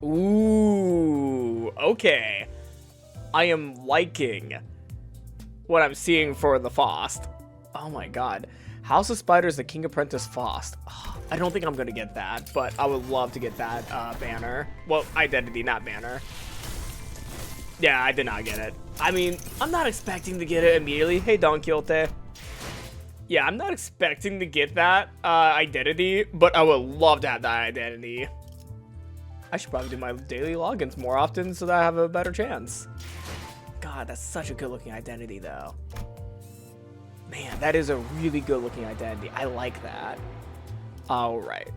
Ooh, okay. I am liking what I'm seeing for the Faust. Oh my god. House of Spiders, the King Apprentice Faust. Oh, I don't think I'm gonna get that, but I would love to get that banner. Well, identity, not banner. Yeah, I did not get it. I mean, I'm not expecting to get it immediately. Hey, Don Quixote. Yeah, I'm not expecting to get that identity, but I would love to have that identity. I should probably do my daily logins more often so that I have a better chance. God, that's such a good looking identity though. Man, that is a really good looking identity. I like that. All right,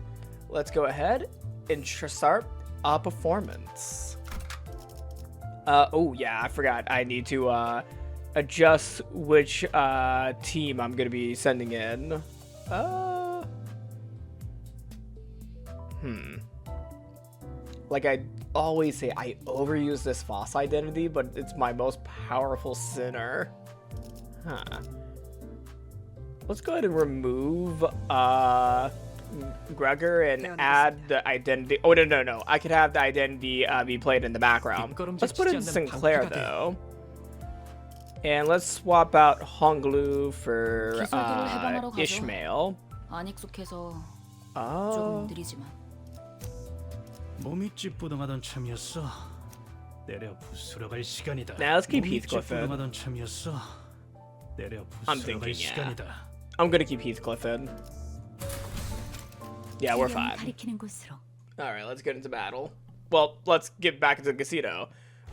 let's go ahead and start performance. Oh yeah, I forgot. I need to adjust which team I'm gonna be sending in. Like I always say, I overuse this Foss identity, but it's my most powerful sinner. Huh. Let's go ahead and remove Gregor and add the identity. Oh, no. I could have the identity be played in the background. Let's put in Sinclair, though. And let's swap out Honglu for Ishmael. Oh. Now let's keep Heathcliff in. I'm thinking, yeah. I'm gonna keep Heathcliff in. Yeah, we're fine. Alright, let's get into battle. Well, let's get back into the casino.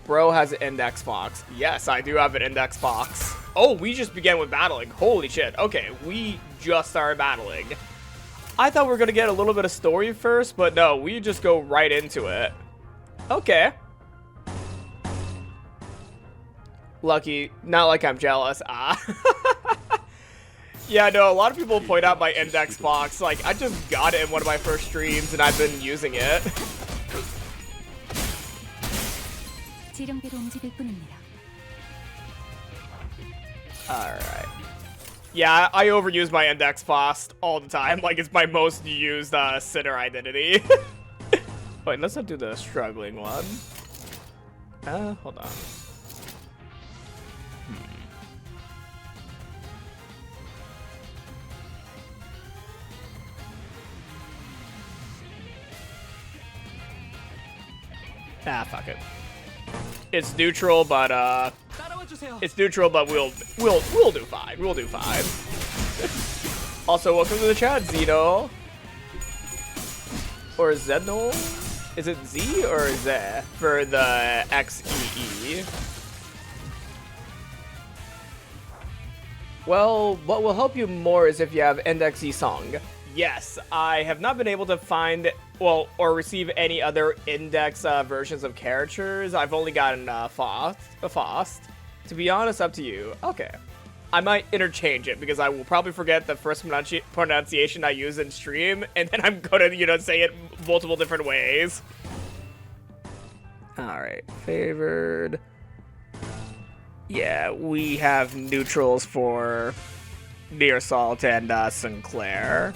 Bro has an index box. Yes, I do have an index box. Oh, we just began with battling. Holy shit. Okay, we just started battling. I thought we were gonna get a little bit of story first, but no, we just go right into it. Okay. Lucky. Not like I'm jealous. Ah. Yeah, no, a lot of people point out my index box. Like, I just got it in one of my first streams, and I've been using it. Alright. Yeah, I overuse my index box all the time. Like, it's my most used sinner identity. Wait, let's not do the struggling one. Hold on. Ah, fuck it. It's neutral, but we'll do fine. We'll do fine. Also, welcome to the chat, Zeno. Or Zeno? Is it Z or Z for the XEE? Well, what will help you more is if you have Index E Song. Yes, I have not been able to find, well, or receive any other index versions of characters. I've only gotten Faust. To be honest, up to you. Okay. I might interchange it because I will probably forget the first pronunciation I use in stream, and then I'm gonna, you know, say it multiple different ways. Alright, favored. Yeah, we have neutrals for Nearsalt and Sinclair.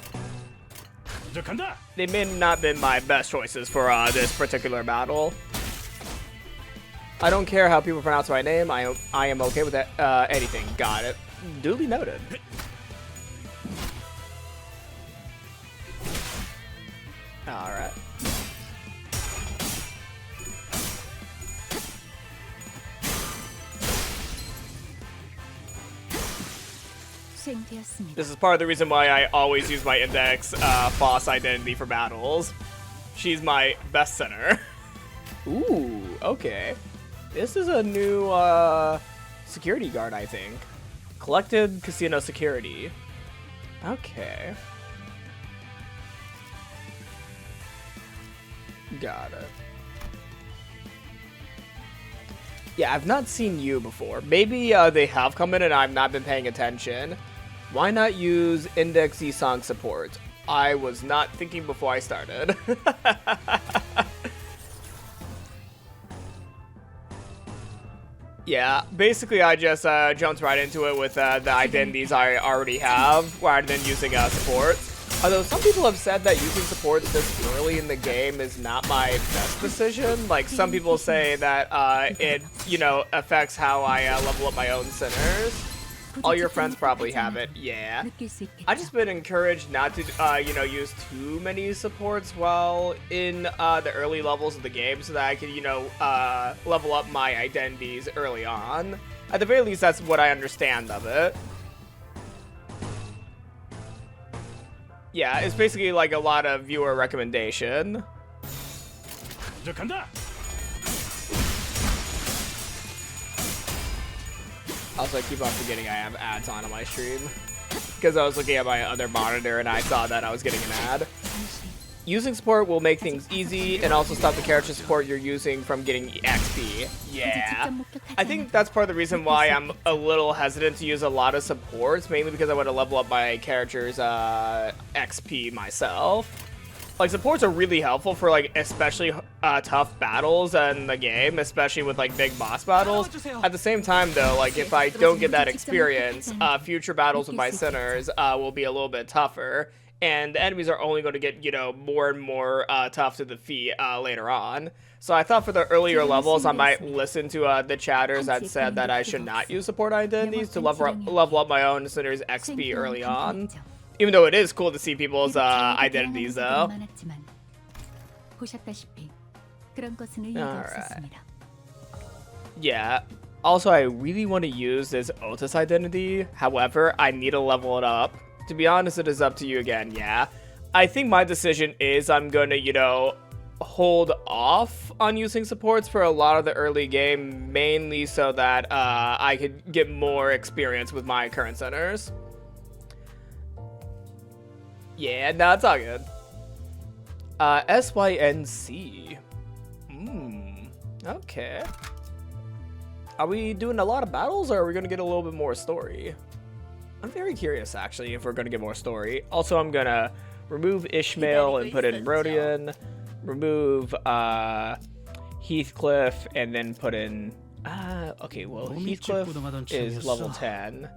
They may not have been my best choices for this particular battle. I don't care how people pronounce my name. I am okay with that. Anything. Got it. Duly noted. All right. This is part of the reason why I always use my index Foss identity for battles. She's my best center. Ooh, okay. This is a new security guard, I think. Collected casino security. Okay. Got it. Yeah, I've not seen you before. Maybe they have come in and I've not been paying attention. Why not use Index E-Song support? I was not thinking before I started. Yeah, basically I just jumped right into it with the identities I already have, rather than using support. Although some people have said that using supports this early in the game is not my best decision. Like, some people say that it, you know, affects how I level up my own sinners. All your friends probably have it, yeah. I just been encouraged not to, you know, use too many supports while in the early levels of the game so that I can, you know, level up my identities early on. At the very least, that's what I understand of it. Yeah, it's basically like a lot of viewer recommendation. Also, I keep on forgetting I have ads on my stream. Because I was looking at my other monitor and I saw that I was getting an ad. Using support will make things easy and also stop the character support you're using from getting XP. Yeah. I think that's part of the reason why I'm a little hesitant to use a lot of supports, mainly because I want to level up my character's XP myself. Like, supports are really helpful for, like, especially tough battles in the game, especially with, like, big boss battles. At the same time, though, like, if I don't get that experience, future battles with my sinners will be a little bit tougher. And the enemies are only going to get, you know, more and more tough to defeat later on. So I thought for the earlier levels, I might listen to the chatters that said that I should not use support identities to level up my own sinners' XP early on. Even though it is cool to see people's identities, though. Alright. Yeah. Also, I really want to use this Otis identity. However, I need to level it up. To be honest, it is up to you again, yeah. I think my decision is I'm going to, you know, hold off on using supports for a lot of the early game, mainly so that I could get more experience with my current centers. Yeah, no, it's all good. S.Y.N.C. Okay. Are we doing a lot of battles, or are we going to get a little bit more story? I'm very curious, actually, if we're going to get more story. Also, I'm going to remove Ishmael and put in Rodion. Remove Heathcliff and then put in... okay, well, Heathcliff is level 10.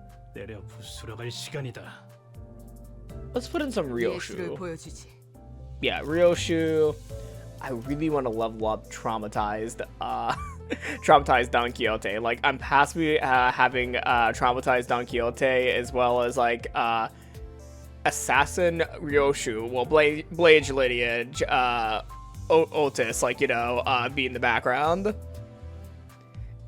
Let's put in some Ryoshu. Yeah, Ryoshu. I really want to level up Traumatized Don Quixote. Like, I'm passively having Traumatized Don Quixote as well as, like, Assassin Ryoshu. Well, Blade Lineage, Otis, like, you know, be in the background.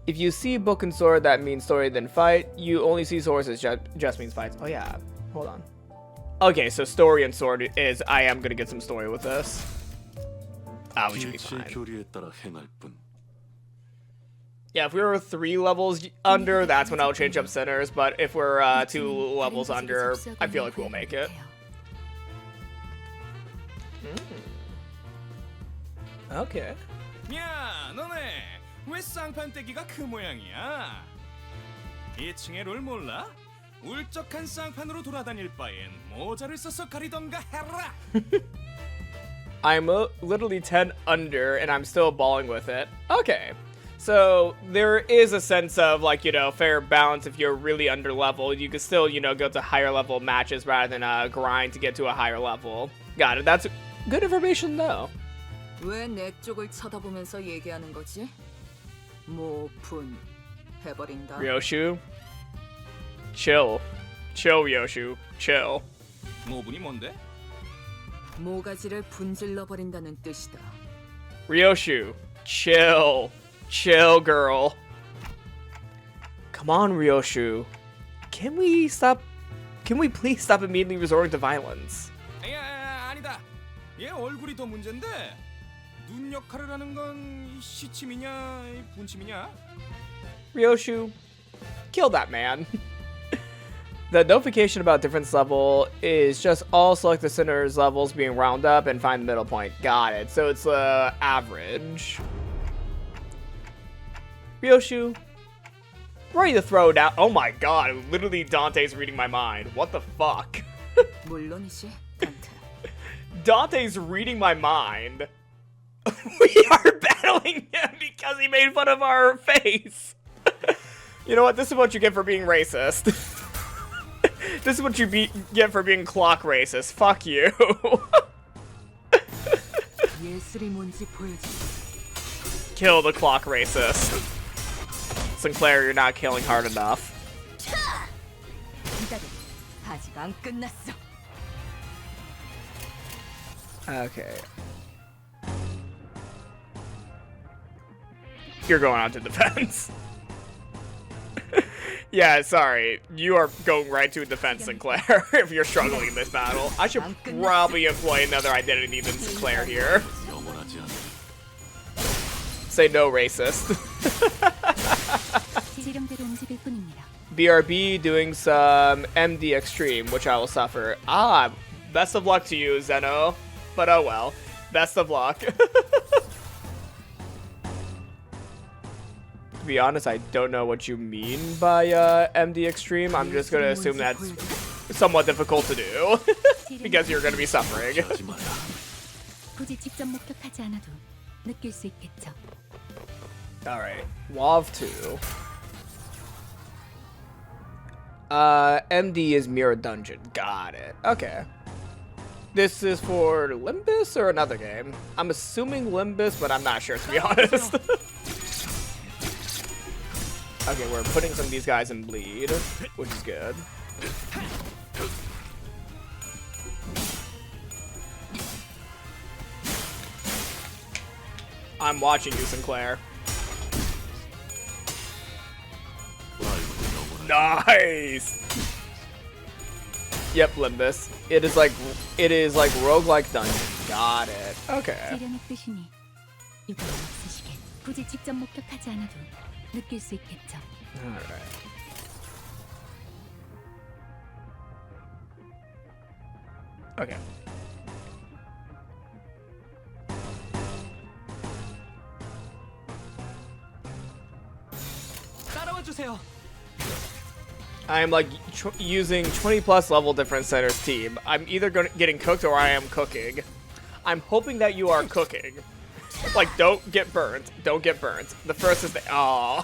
If you see book and sword, that means story then fight. You only see swords as just means fights. Oh, yeah. Hold on. Okay, so story and sword is... I am going to get some story with this. We should be fine. Yeah, if we were 3 levels under, that's when I'll change up centers. But if we're 2 levels under, I feel like we'll make it. Okay. 야, 너네 왜 쌍판떼기가 그 모양이야? 2층의 롤 몰라? 울적한 쌍판으로 돌아다닐 바엔 모자를 써서 가리던가 해라. I'm literally 10 under, and I'm still balling with it. Okay. So, there is a sense of, like, you know, fair balance if you're really under level. You can still, you know, go to higher level matches rather than grind to get to a higher level. Got it. That's good information, though. 왜 내 쪽을 쳐다보면서 얘기하는 거지? 모푼 해버린다. Ryoshu. Chill. Chill, Ryoshu. Chill. 모분이 뭔데? 모가지를 분질러 버린다는 뜻이다. Ryoshu. Chill. Chill, girl. Come on, Ryoshu. Can we please stop immediately resorting to violence? 야, 아니다. 얘 얼굴이 더 문제인데 눈 역할을 하는 건 시침이냐 분침이냐? Ryoshu, kill that man. The notification about difference level is just all select the center's levels being round up and find the middle point. Got it. So it's the average. Ryoshu, ready to throw down. Oh my god, literally Dante's reading my mind. What the fuck? 물론이지, 단테. Dante's reading my mind. We are battling him because he made fun of our face. You know what? This is what you get for being racist. This is what you get for being clock racist. Fuck you. 예술이 뭔지 보여줘. Kill the clock racist. Sinclair, you're not killing hard enough. 기다려. 아직 안 끝났어. Okay. You're going on to defense. Yeah, sorry. You are going right to defense, Sinclair, if you're struggling in this battle. I should probably employ another identity than Sinclair here. Say no, racist. BRB doing some MD Extreme, which I will suffer. Ah, best of luck to you, Zeno. But oh well. Best of luck. To be honest, I don't know what you mean by MD Extreme. I'm just gonna assume that's somewhat difficult to do. Because you're gonna be suffering. Alright, WoW 2. MD is Mirror Dungeon. Got it. Okay. This is for Limbus or another game? I'm assuming Limbus, but I'm not sure, to be honest. Okay, we're putting some of these guys in bleed, which is good. I'm watching you, Sinclair. Nice! Yep, Limbus. It is like roguelike dungeon. Got it. Okay. Alright. Okay. I'm like using 20+ level difference centers team. I'm either getting cooked or I am cooking. I'm hoping that you are cooking. Like, don't get burnt. Don't get burnt. The first is the oh.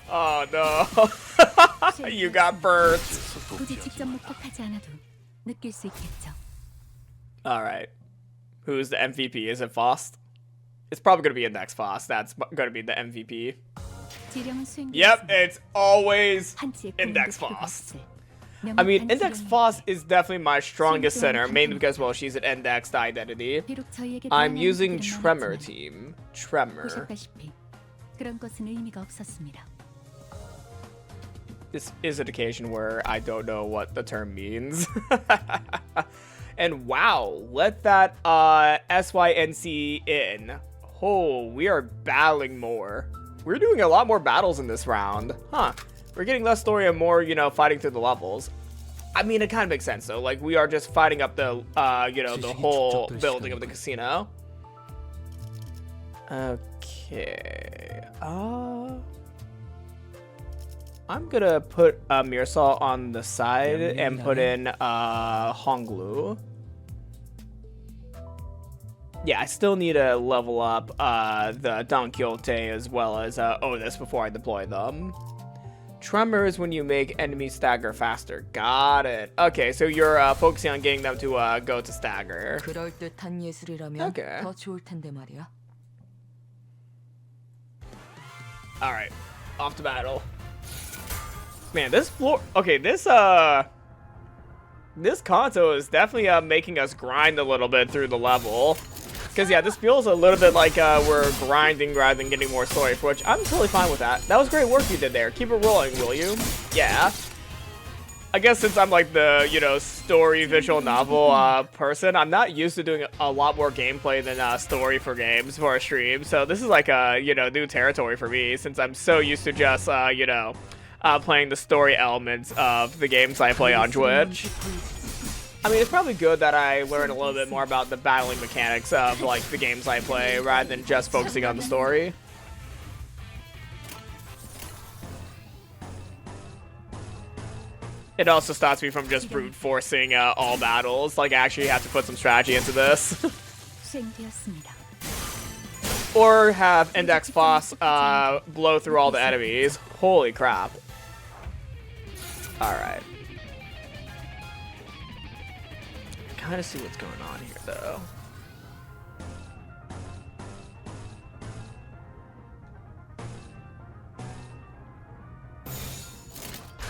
Oh no. You got burnt. Alright. Who's the MVP? Is it Faust? It's probably gonna be Index Faust. That's gonna be the MVP. Yep, it's always Index Faust. I mean, Index Faust is definitely my strongest center, mainly because, well, she's an indexed identity. I'm using Tremor team. Tremor. This is an occasion where I don't know what the term means. And wow, let that S.Y.N.C in. Oh, we are battling more. We're doing a lot more battles in this round. Huh. We're getting less story and more, you know, fighting through the levels. I mean, it kind of makes sense, though. Like, we are just fighting up the, you know, the whole building of the casino. Okay. I'm gonna put Mirsal on the side and put in Honglu. Yeah, I still need to level up the Don Quixote as well as Otis before I deploy them. Tremor is when you make enemies stagger faster. Got it. Okay, so you're focusing on getting them to go to stagger. Okay. Alright, off to battle. Man, this floor... Okay, this console is definitely making us grind a little bit through the level. Because, yeah, this feels a little bit like we're grinding rather than getting more story, for which I'm totally fine with that. That was great work you did there. Keep it rolling, will you? Yeah. I guess since I'm like the, you know, story visual novel person, I'm not used to doing a lot more gameplay than story for games for a stream. So this is like a, you know, new territory for me since I'm so used to just, you know, playing the story elements of the games I play on Twitch. I mean, it's probably good that I learn a little bit more about the battling mechanics of, like, the games I play, rather than just focusing on the story. It also stops me from just brute forcing all battles. Like, I actually have to put some strategy into this. Or have Index Boss blow through all the enemies. Holy crap. Alright. kind of see what's going on here, though.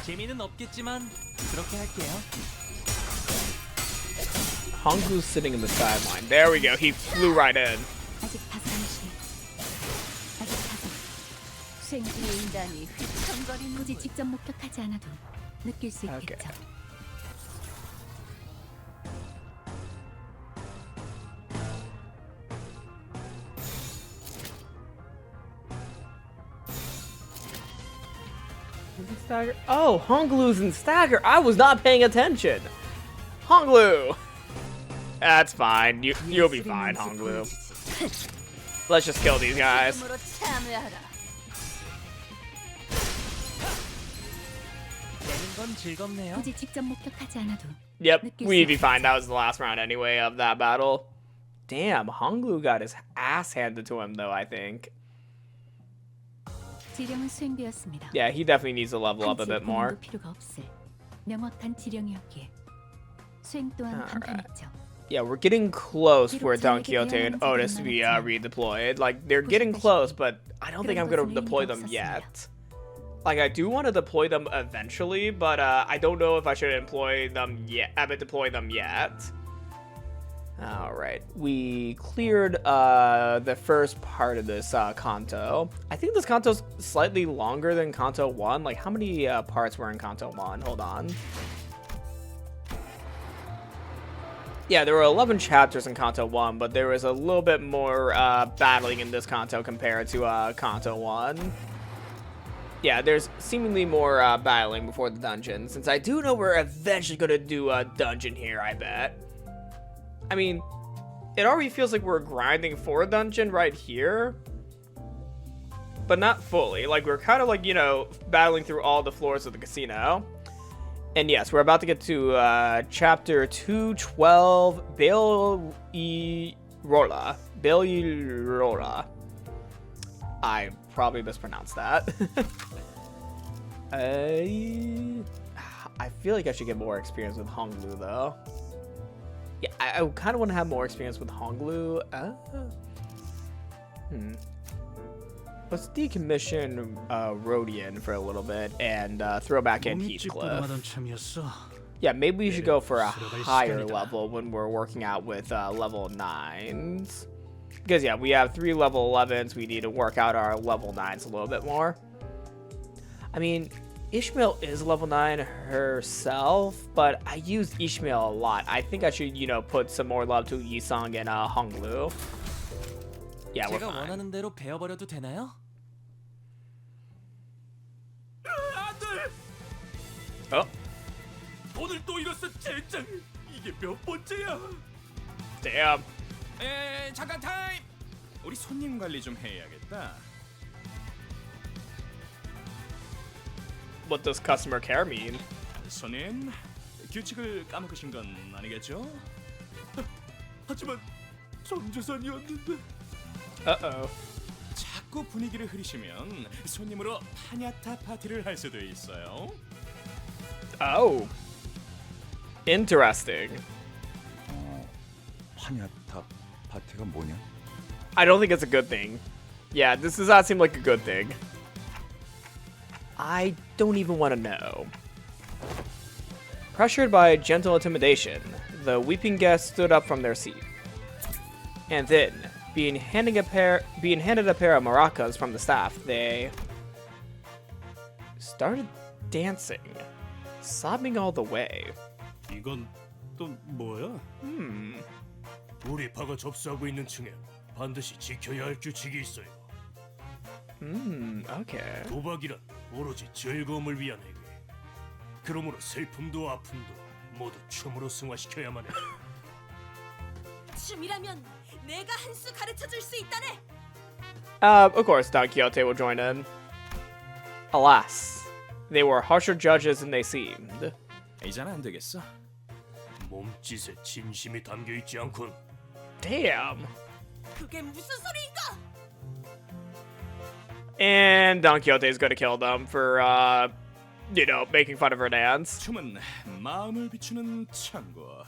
재미는 없겠지만 그렇게 할게요. Honglu's sitting in the sideline. There we go. He flew right in. 아직 파산시. 아직 파산. 수행지의 인간이 휘청거리는 굳이 직접 목격하지 않아도 느낄 수 있겠죠. Okay. Stagger. Oh, Honglu's in Stagger. I was not paying attention. Honglu. That's fine. You'll be fine, Honglu. Let's just kill these guys. 내는 건 즐겁네요. 굳이 직접 목격하지 않아도. Yep, we'd be fine. That was the last round anyway of that battle. Damn, Honglu got his ass handed to him though, I think. 지령은 수행되었습니다. Yeah, he definitely needs to level up a bit more. 필요가 없을 명확한 지령이었기에 수행 또한 간편했죠. Yeah, we're getting close for Don Quixote and Otis to be redeployed. Like, they're getting close, but I don't think I'm going to deploy them yet. Like, I do want to deploy them eventually, but I don't know if I should deploy them yet. Alright, we cleared the first part of this Kanto. I think this Kanto's slightly longer than Kanto 1. Like, how many parts were in Kanto 1? Hold on. Yeah, there were 11 chapters in Kanto 1, but there was a little bit more battling in this Kanto compared to Kanto 1. Yeah, there's seemingly more battling before the dungeon, since I do know we're eventually going to do a dungeon here, I bet. I mean, it already feels like we're grinding for a dungeon right here, but not fully. Like, we're kind of like, you know, battling through all the floors of the casino. And yes, we're about to get to chapter 212, Baile y Rola. Baile y Rola. I probably mispronounced that. I feel like I should get more experience with Honglu, though. Yeah, I kind of want to have more experience with Honglu. Let's decommission Rodian for a little bit and throw back in Heathcliff. Yeah, maybe we should go for a higher level when we're working out with level 9s. Because, yeah, we have 3 level 11s. We need to work out our level 9s a little bit more. I mean, Ishmael is level 9 herself, but I use Ishmael a lot. I think I should, you know, put some more love to Yisung and Honglu. Yeah, we're 제가 fine. 원하는 대로 배워버려도 되나요? Oh, 오늘 또 이랬어 젠장. 이게 몇 번째야? damn. 잠깐 타임. 우리 손님 관리 좀 해야겠다. What does customer care mean? 손님, 규칙을 까먹으신 건 아니겠죠? 하지만 전 재산이었는데. Uh-oh. 자꾸 분위기를 흐리시면 손님으로 파냐타 파티를 할 수도 있어요. Oh. Interesting. 파냐타 파티가 뭐냐? I don't think it's a good thing. Yeah, this does not seem like a good thing. I don't even want to know. Pressured by gentle intimidation, the weeping guests stood up from their seat. And then, being handed a pair of maracas from the staff, they started dancing, sobbing all the way. 이건 또 뭐야? 우리 파가 접수하고 있는 층에 반드시 지켜야 할 규칙이 있어요. Okay. 도박이란 오로지 즐거움을 위한 행위. 그러므로 슬픔도 아픔도 모두 춤으로 승화시켜야만 해. 춤이라면 내가 한 수 가르쳐 줄 수 있다네. Of course, Don Quixote will join in. Alas, they were harsher judges than they seemed. 이제는 안 되겠어. 몸짓에 진심이 담겨 있지 않군. Damn. 그게 무슨 소리인가? And Don Quixote is gonna kill them for, you know, making fun of her dance. 춤은 마음을 비추는 창고.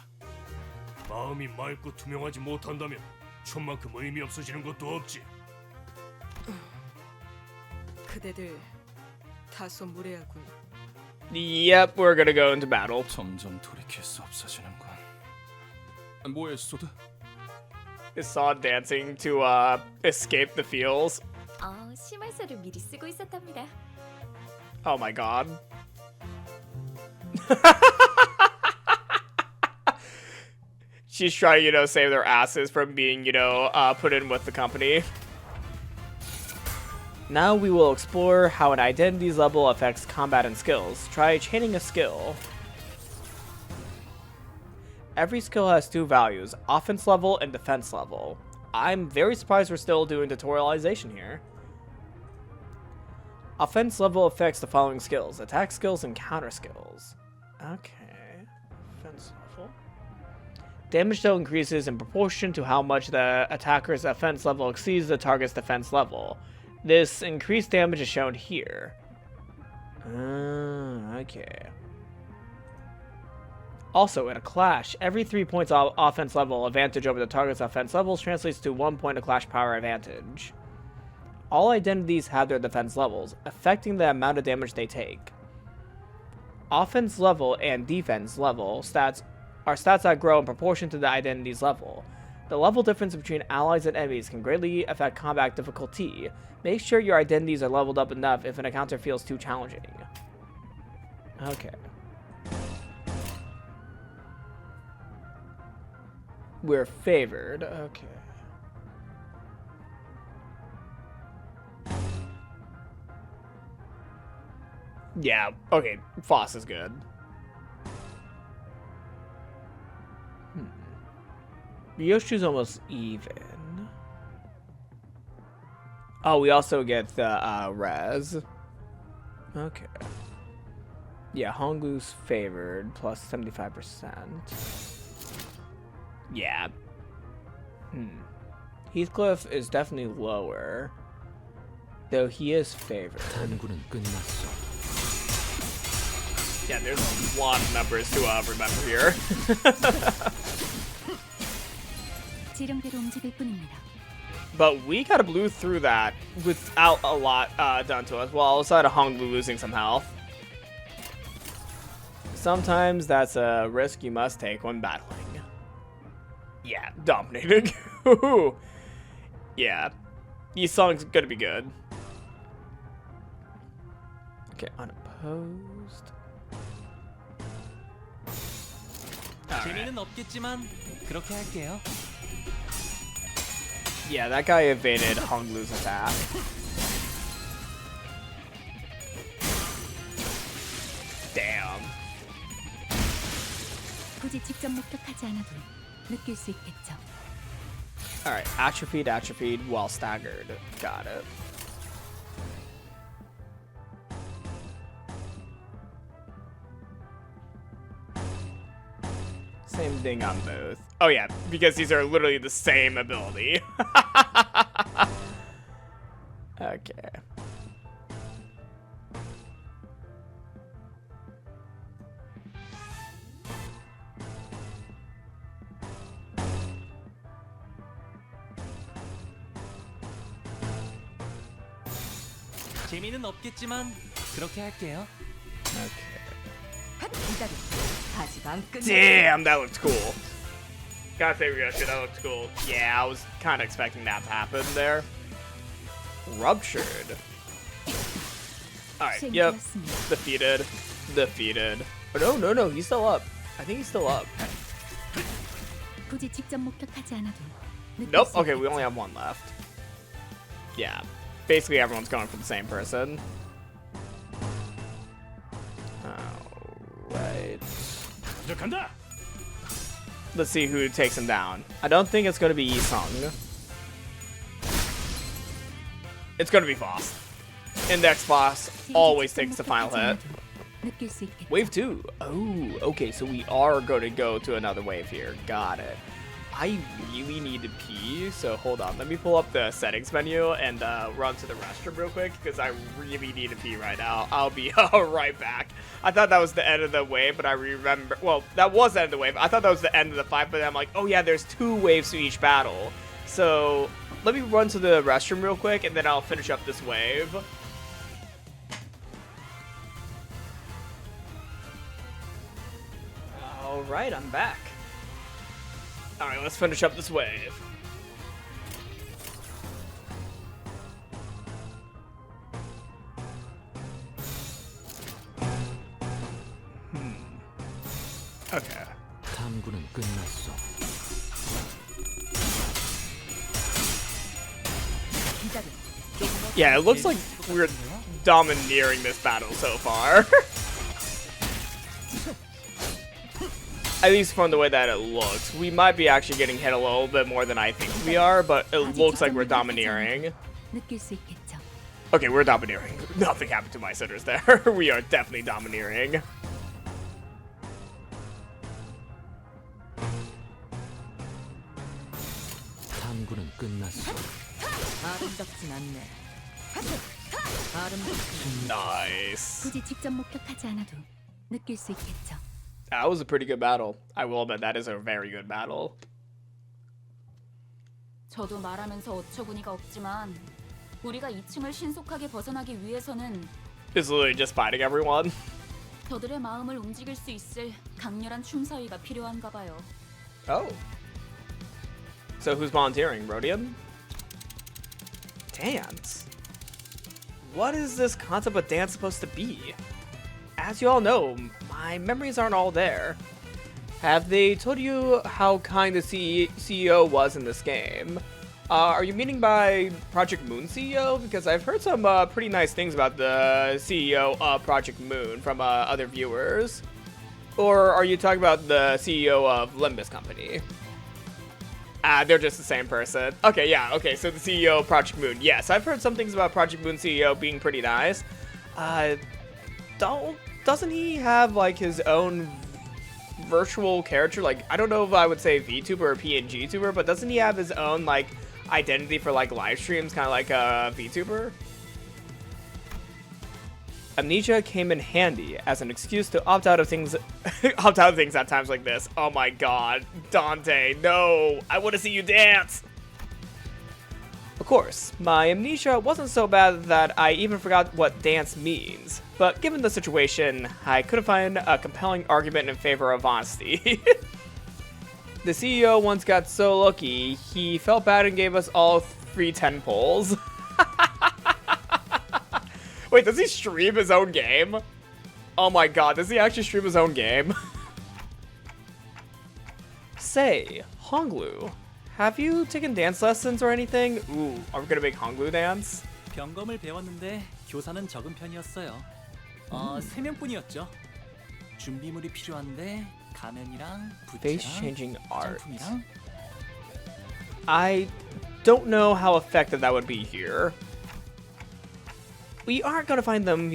마음이 맑고 투명하지 못한다면 춤만큼 의미 없어지는 것도 없지. 그대들 다소 무례하군. Yep, we're gonna go into battle. 점점 돌이킬 수 없어지는군. 뭐해, 소드? Is Saw dancing to escape the feels? 심할서를 미리 쓰고 있었답니다. Oh my god. She's trying, you know, save their asses from being, you know, put in with the company. Now we will explore how an identities level affects combat and skills. Try chaining a skill. Every skill has two values, offense level and defense level. I'm very surprised we're still doing tutorialization here. Offense level affects the following skills: attack skills and counter skills. Okay. Offense level. Damage dealt increases in proportion to how much the attacker's offense level exceeds the target's defense level. This increased damage is shown here. Okay. Also, in a clash, every 3 points of offense level advantage over the target's offense levels translates to 1 point of clash power advantage. All identities have their defense levels, affecting the amount of damage they take. Offense level and defense level stats are stats that grow in proportion to the identity's level. The level difference between allies and enemies can greatly affect combat difficulty. Make sure your identities are leveled up enough if an encounter feels too challenging. Okay. We're favored. Okay. Yeah, okay. Foss is good. Ryoshu's almost even. Oh, we also get the res. Okay. Yeah, Honglu's favored, plus 75%. Yeah. Heathcliff is definitely lower, though he is favored. Yeah, there's a lot of numbers to remember here. 지령대로 움직일 뿐입니다. But we got a blue through that without a lot done to us, well, outside of Honglu losing some health. Sometimes that's a risk you must take when battling. Yeah, dominating. Yeah, Yi-sung's gonna be good. Okay, unopposed. 재미는 없겠지만 그렇게 할게요. Yeah, that guy evaded Honglu's attack. Damn. 굳이 직접 목격하지 않아도 느낄 수 있겠죠. Alright, atrophied while staggered. Got it. Same thing on both. Oh yeah, because these are literally the same ability. Okay. 재미는 없겠지만 그렇게 할게요. Damn, that looks cool. Gotta say, Ryoshu, that looks cool. Yeah, I was kind of expecting that to happen there. Ruptured. Alright, yep. Defeated. Oh, no, he's still up. I think he's still up. 굳이 직접 목격하지 않아도 느낄 Nope, 수 okay, we 있겠죠. only have one left. Yeah, basically everyone's going for the same person. Alright. 간다. Let's see who takes him down. I don't think it's going to be Yi-sung. It's going to be Foss. Index Boss always takes the final hit. 느낄 수 있겠죠. Wave 2. Oh, okay, so we are going to go to another wave here. Got it. I really need to pee, so hold on. Let me pull up the settings menu and run to the restroom real quick, because I really need to pee right now. I'll be right back. I thought that was the end of the wave, but I remember... Well, that was the end of the wave. I thought that was the end of the fight, but then I'm like, oh yeah, there's 2 waves to each battle. So, let me run to the restroom real quick, and then I'll finish up this wave. Alright, I'm back. Alright, let's finish up this wave. Okay. 탐구는 끝났어. Yeah, it looks like we're domineering this battle so far. At least from the way that it looks. We might be actually getting hit a little bit more than I think we are, but it looks like we're domineering. Okay, we're domineering. Nothing happened to my sitters there. We are definitely domineering. 탐구는 끝났어. 아름답진 않네. Nice. 굳이 직접 목격하지 않아도 느낄 수 있겠죠. That was a pretty good battle. I will admit that is a very good battle. 저도 말하면서 어처구니가 없지만 우리가 2층을 신속하게 벗어나기 위해서는 It's literally just fighting everyone. 저들의 마음을 움직일 수 있을 강렬한 춤사위가 필요한가 봐요. Oh. So who's volunteering? Rhodium? Dance? What is this concept of dance supposed to be? As you all know, my memories aren't all there. Have they told you how kind the CEO was in this game? Are you meaning by Project Moon CEO? Because I've heard some pretty nice things about the CEO of Project Moon from other viewers. Or are you talking about the CEO of Limbus company? They're just the same person. Okay, yeah, okay, so the CEO of Project Moon. Yes, I've heard some things about Project Moon CEO being pretty nice. Doesn't he have, like, his own virtual character? Like, I don't know if I would say VTuber or PNG tuber, but doesn't he have his own, like, identity for, like, live streams, kind of like a VTuber? Amnesia came in handy as an excuse to opt out of things at times like this. Oh my god, Dante, no! I want to see you dance! Of course, my amnesia wasn't so bad that I even forgot what dance means. But given the situation, I couldn't find a compelling argument in favor of honesty. The CEO once got so lucky, he felt bad and gave us all 3 10 pulls. Wait, does he stream his own game? Oh my god, does he actually stream his own game? Say, Honglu, have you taken dance lessons or anything? Ooh, are we gonna make Honglu dance? 병검을 배웠는데 교사는 적은 편이었어요. 3명뿐이었죠. 준비물이 필요한데 가면이랑 Face 붓이랑 changing art. 짬품이랑 I don't know how effective that would be here. We aren't gonna find them.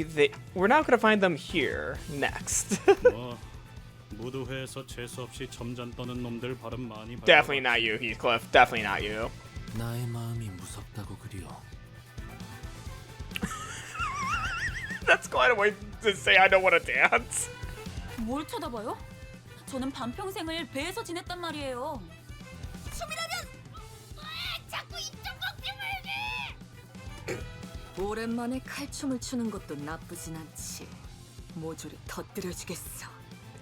We're not gonna find them here next. 뭐 무도회에서 재수 없이 점잔 떠는 놈들 발음 많이 Definitely not you, Heathcliff. Definitely not you. 나의 마음이 무섭다고 그려. That's quite a way to say I don't want to dance. 뭘 쳐다봐요? 저는 반평생을 배에서 지냈단 말이에요. 춤이라면 자꾸 입좀 먹지 말게. 오랜만에 칼춤을 추는 것도 나쁘진 않지. 모조리 터뜨려주겠어.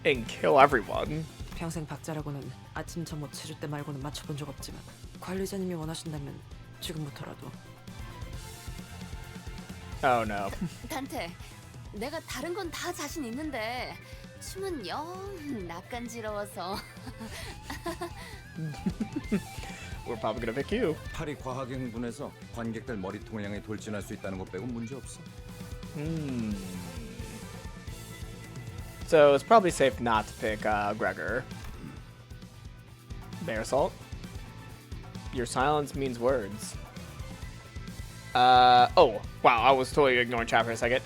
And kill everyone. 평생 박자라고는 아침 점호 치를 때 말고는 맞춰본 적 없지만 관리자님이 원하신다면 지금부터라도. Oh no. 단테, 내가 다른 건 다 자신 있는데 춤은 영 낯간지러워서. We're probably gonna pick you. 팔이 과하게 흥분해서 관객들 머리통을 향해 돌진할 수 있다는 것 빼고 문제 없어. So it's probably safe not to pick Gregor. Bear Salt. Your silence means words. Oh, wow, I was totally ignoring chat for a second.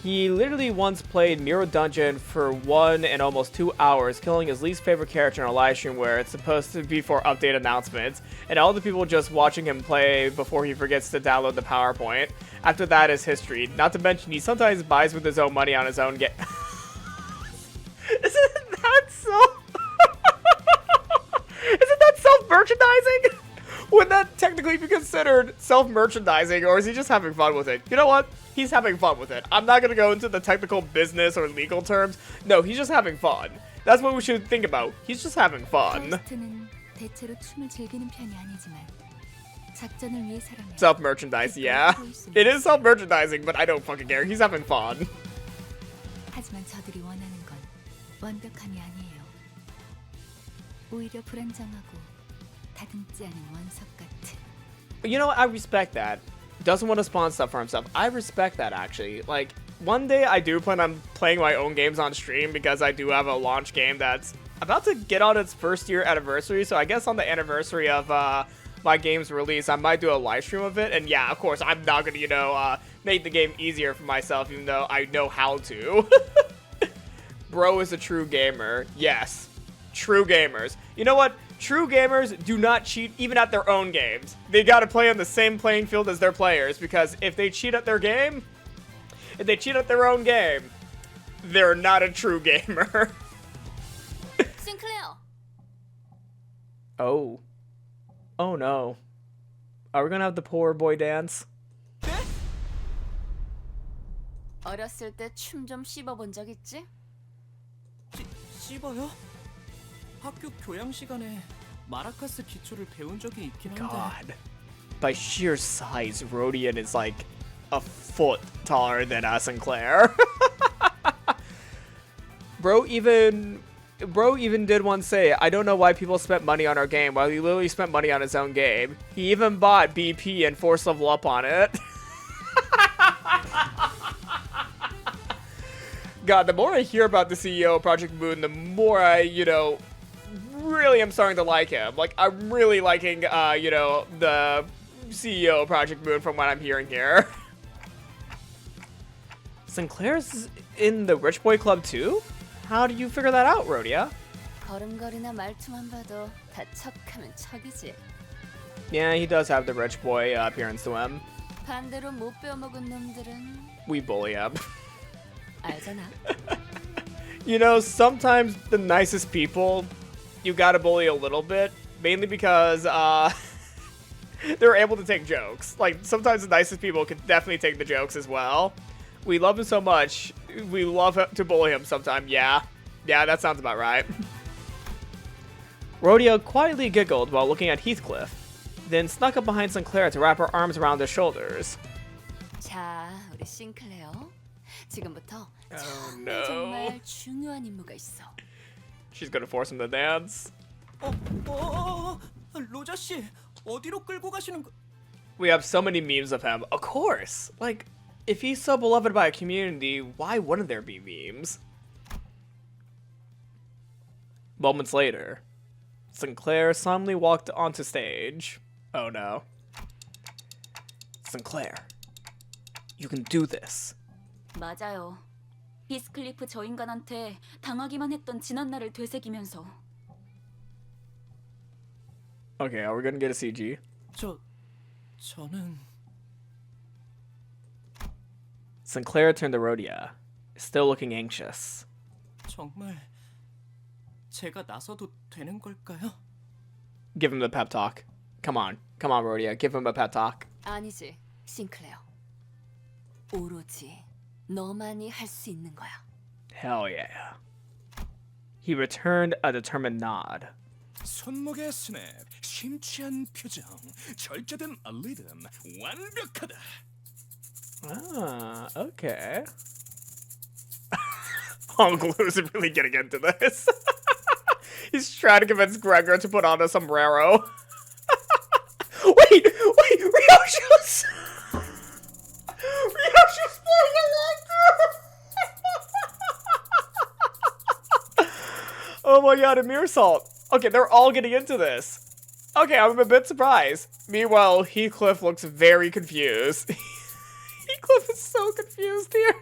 He literally once played Mirror Dungeon for 1 and almost 2 hours, killing his least favorite character in a live stream where it's supposed to be for update announcements, and all the people just watching him play before he forgets to download the PowerPoint. After that is history. Not to mention, he sometimes buys with his own money on his own game. Isn't that so? Isn't that self-merchandising? Would that technically be considered self-merchandising, or is he just having fun with it? You know what? He's having fun with it. I'm not gonna go into the technical business or legal terms. No, he's just having fun. That's what we should think about. He's just having fun. 호스트는 대체로 춤을 즐기는 편이 아니지만 작전을 위해서라면 Self-merchandise, yeah. It is self-merchandising, but I don't fucking care. He's having fun. 하지만 저들이 원하는 건 완벽함이 아니에요. 오히려 불안정하고 다듬지 않은 원석 같은. You know what? I respect that. Doesn't want to spawn stuff for himself. I respect that, actually. Like, one day I do plan on playing my own games on stream because I do have a launch game that's about to get on its first year anniversary. So I guess on the anniversary of my game's release, I might do a live stream of it. And yeah, of course, I'm not going to, you know, make the game easier for myself, even though I know how to. Bro is a true gamer. Yes. True gamers. You know what? True gamers do not cheat even at their own games. They gotta play on the same playing field as their players, because if they cheat at their game, if they cheat at their own game, they're not a true gamer. Sinclair. Oh. Oh no. Are we gonna have the poor boy dance? 어렸을 때 춤 좀 씹어본 적 있지? 씹어요? 학교 교양 시간에 마라카스 기초를 배운 적이 있긴 한데. God. By sheer size, Rodian is like a foot taller than Sinclair. Bro even did once say, I don't know why people spent money on our game while he literally spent money on his own game. He even bought BP and forced level up on it. God, the more I hear about the CEO of Project Moon, the more I, you know, really am starting to like him. Like, I'm really liking, you know, the CEO of Project Moon from what I'm hearing here. Sinclair's in the Rich Boy Club too? How do you figure that out, Rhodia? 걸음걸이나 말투만 봐도 다 척하면 척이지. Yeah, he does have the Rich Boy appearance to him. 반대로 못 배워먹은 놈들은 We bully him. 알잖아. You know, sometimes the nicest people, you gotta bully a little bit, mainly because they're able to take jokes. Like, sometimes the nicest people can definitely take the jokes as well. We love him so much, we love to bully him sometime. Yeah, that sounds about right. Rhodia quietly giggled while looking at Heathcliff, then snuck up behind Sinclair to wrap her arms around his shoulders. 자, 우리 싱클레어. 지금부터 no. 정말 중요한 임무가 있어. She's gonna force him to dance. 로자 씨, 어디로 끌고 가시는 거? We have so many memes of him. Of course. Like, if he's so beloved by a community, why wouldn't there be memes? Moments later, Sinclair solemnly walked onto stage. Oh no. Sinclair, you can do this. 맞아요. 히스클리프 저 인간한테 당하기만 했던 지난날을 되새기면서. Okay, are we gonna get a CG? 저는 Sinclair turned to Rhodia, still looking anxious. 정말 제가 나서도 되는 걸까요? Give him the pep talk. Come on, Rhodia, give him a pep talk. 아니지, 싱클레어. 오로지 너만이 할 수 있는 거야. Hell yeah. He returned a determined nod. 손목의 스냅, 심취한 표정, 절제된 리듬, 완벽하다. Ah, okay. Uncle Lou's really getting into this. He's trying to convince Gregor to put on a sombrero. wait, Ryoshu's playing along too. Oh my god, a mirror salt. Okay, they're all getting into this. Okay, I'm a bit surprised. Meanwhile, Heathcliff looks very confused. Heathcliff is so confused here.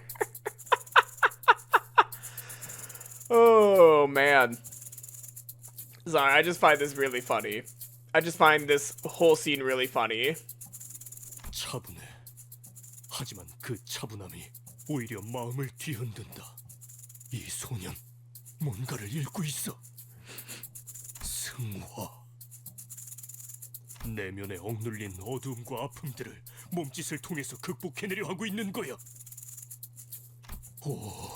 Oh, man. Sorry, I just find this really funny. I just find this whole scene really funny. 차분해. 하지만 그 차분함이 오히려 마음을 뒤흔든다. 이 소년 뭔가를 읽고 있어. 승화. 내면에 억눌린 어두움과 아픔들을 몸짓을 통해서 극복해내려 하고 있는 거야. 오,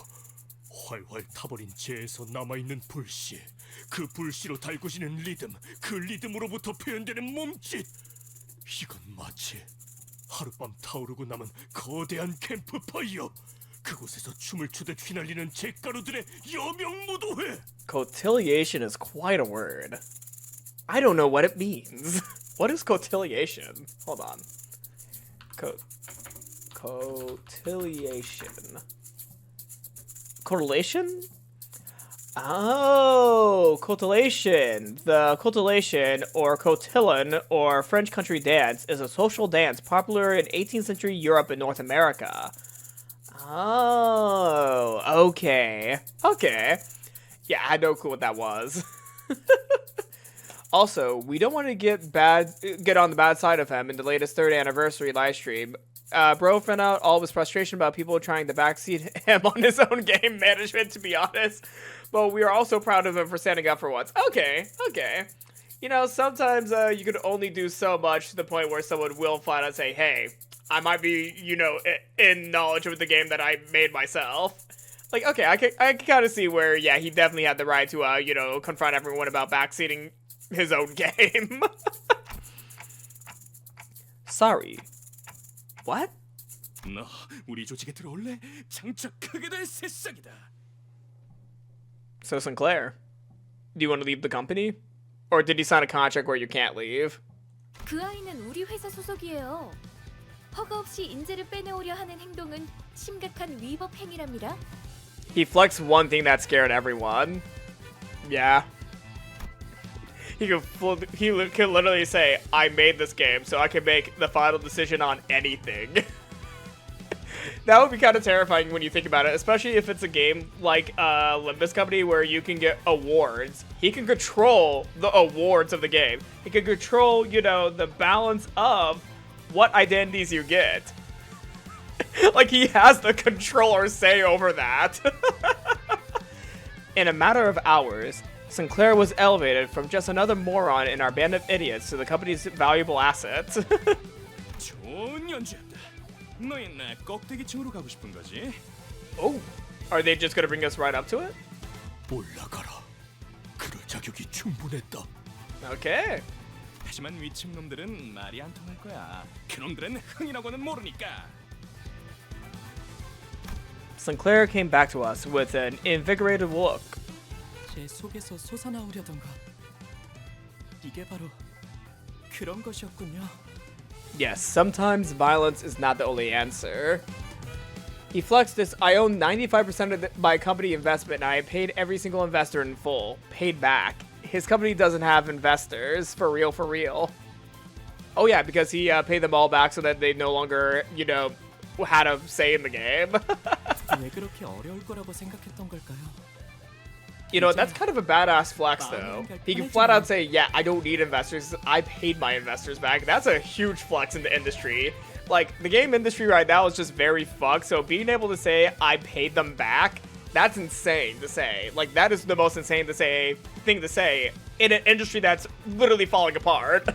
활활 타버린 재에서 남아있는 불씨. 그 불씨로 달구지는 리듬, 그 리듬으로부터 표현되는 몸짓. 이건 마치 하룻밤 타오르고 남은 거대한 캠프파이어. 그곳에서 춤을 추듯 휘날리는 잿가루들의 여명무도회. Cotillation is quite a word. I don't know what it means. What is cotillation? Hold on. Cotillation. Correlation? Oh, cotillation. The cotillation, or cotillon, or French country dance, is a social dance popular in 18th century Europe and North America. Oh, okay. Okay. Yeah, I had no clue what that was. Also, we don't want to get on the bad side of him in the latest 3rd anniversary livestream. Bro found out all of his frustration about people trying to backseat him on his own game management, to be honest. But we are also proud of him for standing up for once. Okay, okay. You know, sometimes you can only do so much to the point where someone will flat out say, hey, I might be, you know, in knowledge of the game that I made myself. Like, okay, I can kind of see where, yeah, he definitely had the right to, you know, confront everyone about backseating his own game. Sorry. What? 너 우리 조직에 들어올래? 장차 크게 될 새싹이다. So Sinclair, do you want to leave the company? Or did he sign a contract where you can't leave? 그 아이는 우리 회사 소속이에요. 허가 없이 인재를 빼내오려 하는 행동은 심각한 위법 행위랍니다. He flexed one thing that scared everyone. Yeah. He could literally say, I made this game, so I can make the final decision on anything. That would be kind of terrifying when you think about it, especially if it's a game like Limbus Company where you can get awards. He can control the awards of the game. He can control, you know, the balance of what identities you get. Like, he has the controller say over that. In a matter of hours, Sinclair was elevated from just another moron in our band of idiots to the company's valuable assets. 좋은 연주였다. 너 옛날 껍데기층으로 가고 싶은 거지? Oh, are they just gonna bring us right up to it? 올라가라. 그럴 자격이 충분했다. Okay. 하지만 위층 놈들은 말이 안 통할 거야. 그놈들은 흥이라고는 모르니까. Sinclair came back to us with an invigorated look. 제 속에서 솟아나오려던가. 이게 바로 그런 것이었군요. Yes, sometimes violence is not the only answer. He flexed this, I own 95% of my company investment and I paid every single investor in full. Paid back. His company doesn't have investors, for real, for real. Oh yeah, because he paid them all back so that they no longer, you know, had a say in the game. 왜 그렇게 어려울 거라고 생각했던 걸까요? You know, that's kind of a badass flex, though. He can flat out say, yeah, I don't need investors. I paid my investors back. That's a huge flex in the industry. Like, the game industry right now is just very fucked, so being able to say, I paid them back, that's insane to say. Like, that is the most insane thing to say in an industry that's literally falling apart.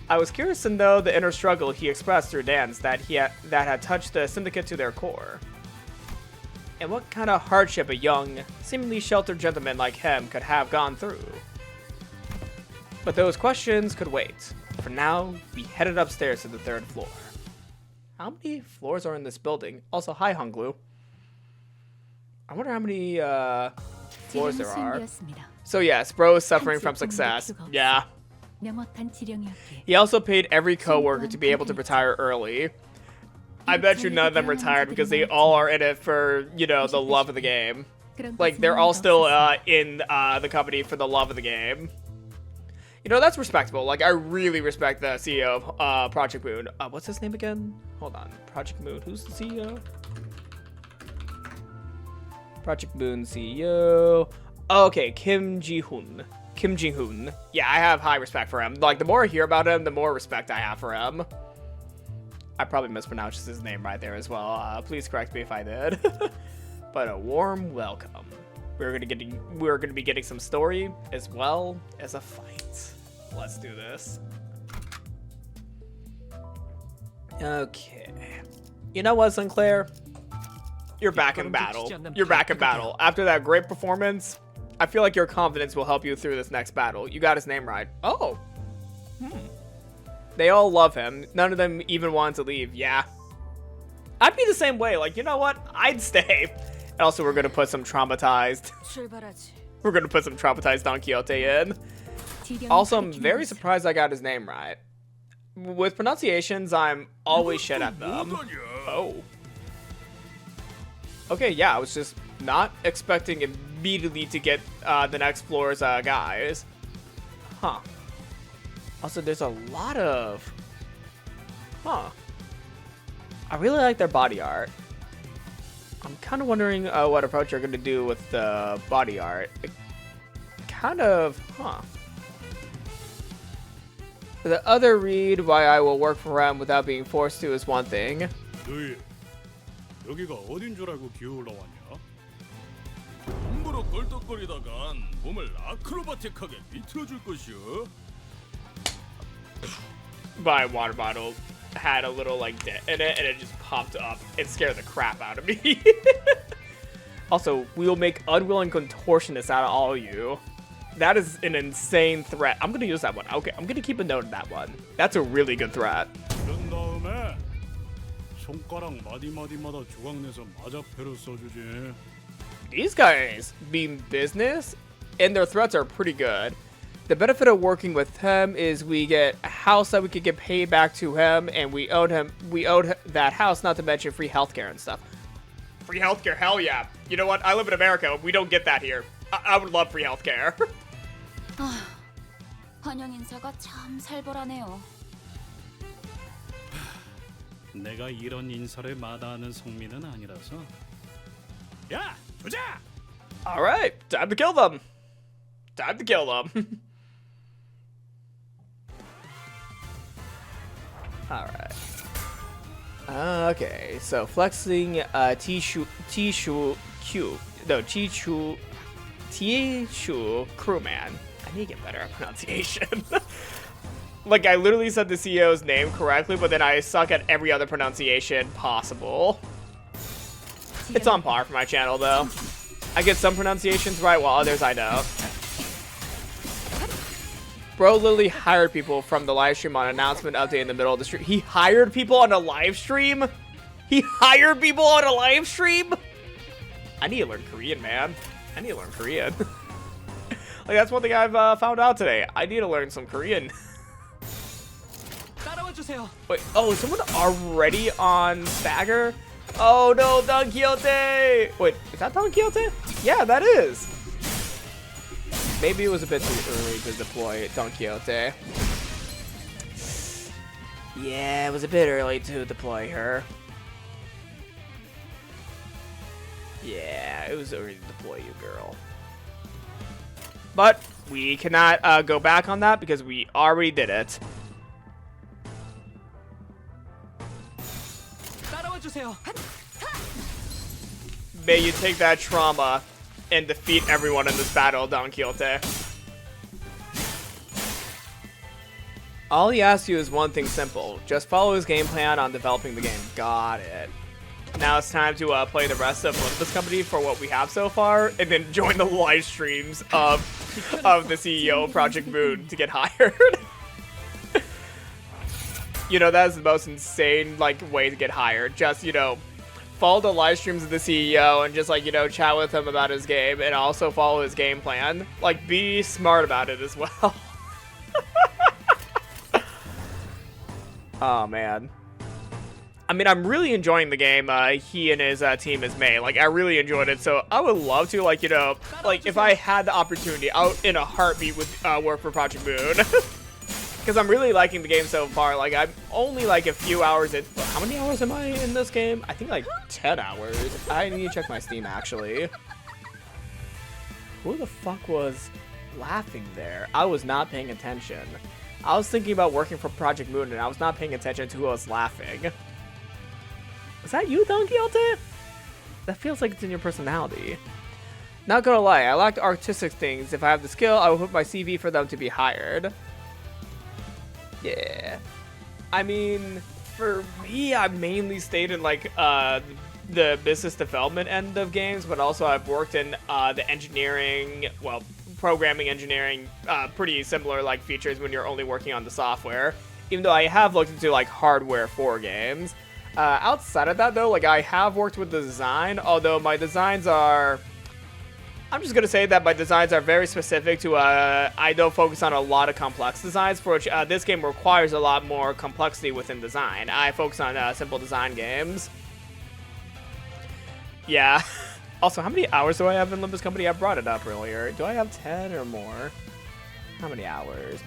I was curious to know the inner struggle he expressed through dance that had touched the syndicate to their core. And what kind of hardship a young, seemingly sheltered gentleman like him could have gone through. But those questions could wait. For now, we headed upstairs to the 3rd floor. How many floors are in this building? Also, hi, Hunglu. I wonder how many floors there are. So yes, bro is suffering from success. Yeah. He also paid every co-worker to be able to retire early. I bet you none of them retired because they all are in it for, you know, the love of the game. Like, they're all still in the company for the love of the game. You know, that's respectable. Like, I really respect the CEO of Project Moon. What's his name again? Hold on. Project Moon. Who's the CEO? Project Moon CEO. Okay, Kim Ji-hoon. Kim Ji-hoon. Yeah, I have high respect for him. Like, the more I hear about him, the more respect I have for him. I probably mispronounced his name right there as well. Please correct me if I did. But a warm welcome. We're gonna be getting some story as well as a fight. Let's do this. Okay. You know what, Sinclair? You're back in battle. You're back in battle. After that great performance, I feel like your confidence will help you through this next battle. You got his name right. Oh. They all love him. None of them even want to leave. Yeah. I'd be the same way. Like, you know what? I'd stay. And also, we're gonna put some traumatized. We're gonna put some traumatized Don Quixote in. Also, I'm very surprised I got his name right. With pronunciations, I'm always shit at them. Oh. Okay, yeah, I was just not expecting immediately to get the next floor's guys. Huh. Also, there's a lot of... Huh. I really like their body art. I'm kind of wondering what approach you're going to do with the body art. It kind of... Huh. The other read, why I will work for him without being forced to, is one thing. 너희 여기가 어딘 줄 알고 기어 올라왔냐? 함부로 껄떡거리다간 몸을 아크로바틱하게 비틀어줄 것이오. My water bottle had a little like dent in it, and it just popped up. It scared the crap out of me. Also, we will make unwilling contortionists out of all of you. That is an insane threat. I'm gonna use that one. Okay, I'm gonna keep a note of that one. That's a really good threat. 그런 다음에 손가락 마디마디마다 조각내서 마자패로 써주지. These guys mean business, and their threats are pretty good. The benefit of working with him is we get a house that we could get paid back to him, and we owed that house, not to mention free healthcare and stuff. Free healthcare, hell yeah. You know what? I live in America. We don't get that here. I would love free healthcare. 환영 인사가 참 살벌하네요. 내가 이런 인사를 마다하는 성민은 아니라서. 야, 조자! All right, time to kill them. Time to kill them. All right. Okay, so flexing T-Shu crewman. I need to get better at pronunciation. Like, I literally said the CEO's name correctly, but then I suck at every other pronunciation possible. It's on par for my channel, though. I get some pronunciations right, while others I don't. Bro literally hired people from the live stream on an announcement update in the middle of the stream. He hired people on a live stream? He hired people on a live stream? I need to learn Korean, man. I need to learn Korean. Like, that's one thing I've found out today. I need to learn some Korean. Wait, oh, is someone already on Stagger? Oh no, Don Quixote! Wait, is that Don Quixote? Yeah, that is. Maybe it was a bit too early to deploy Don Quixote. Yeah, it was a bit early to deploy her. Yeah, it was early to deploy you, girl. But we cannot go back on that because we already did it. May you take that trauma and defeat everyone in this battle, Don Quixote. All he asks you is one thing simple. Just follow his game plan on developing the game. Got it. Now it's time to play the rest of Limbus Company for what we have so far, and then join the live streams of the CEO of Project Moon to get hired. You know, that is the most insane, like, way to get hired. Just, you know, follow the live streams of the CEO and just, like, you know, chat with him about his game and also follow his game plan. Like, be smart about it as well. Oh, man. I mean, I'm really enjoying the game he and his team has made. Like, I really enjoyed it, so I would love to, like, you know, like, if I had the opportunity, I would, in a heartbeat, would work for Project Moon. Because I'm really liking the game so far. Like, I'm only, like, a few hours in. How many hours am I in this game? I think, like, 10 hours. I need to check my Steam, actually. Who the fuck was laughing there? I was not paying attention. I was thinking about working for Project Moon, and I was not paying attention to who was laughing. Is that you, Don Quixote? That feels like it's in your personality. Not gonna lie, I lack artistic things. If I have the skill, I will put my CV for them to be hired. Yeah. I mean, for me, I mainly stayed in like the business development end of games, but also I've worked in the engineering, well, programming engineering, pretty similar like features when you're only working on the software. Even though I have looked into like hardware for games. Outside of that though, like I have worked with the design, although my designs are, I'm just gonna say that my designs are very specific to, I don't focus on a lot of complex designs, for which this game requires a lot more complexity within design. I focus on simple design games. Yeah. Also, how many hours do I have in Limbus Company? I brought it up earlier. Do I have 10 or more? How many hours?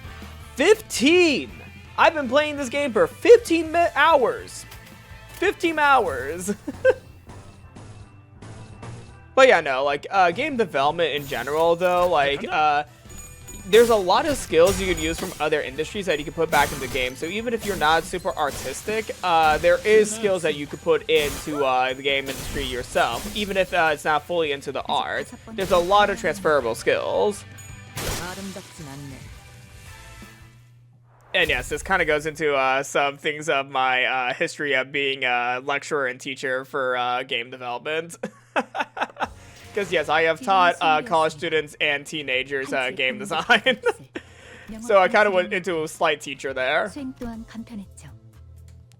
15! I've been playing this game for 15 hours! 15 hours! But yeah, no, like, game development in general, though, like, there's a lot of skills you can use from other industries that you can put back into the game. So even if you're not super artistic, there is skills that you could put into the game industry yourself, even if it's not fully into the art. There's a lot of transferable skills. And yes, this kind of goes into some things of my history of being a lecturer and teacher for game development. Because yes, I have taught college students and teenagers game design. So I kind of went into a slight teacher there.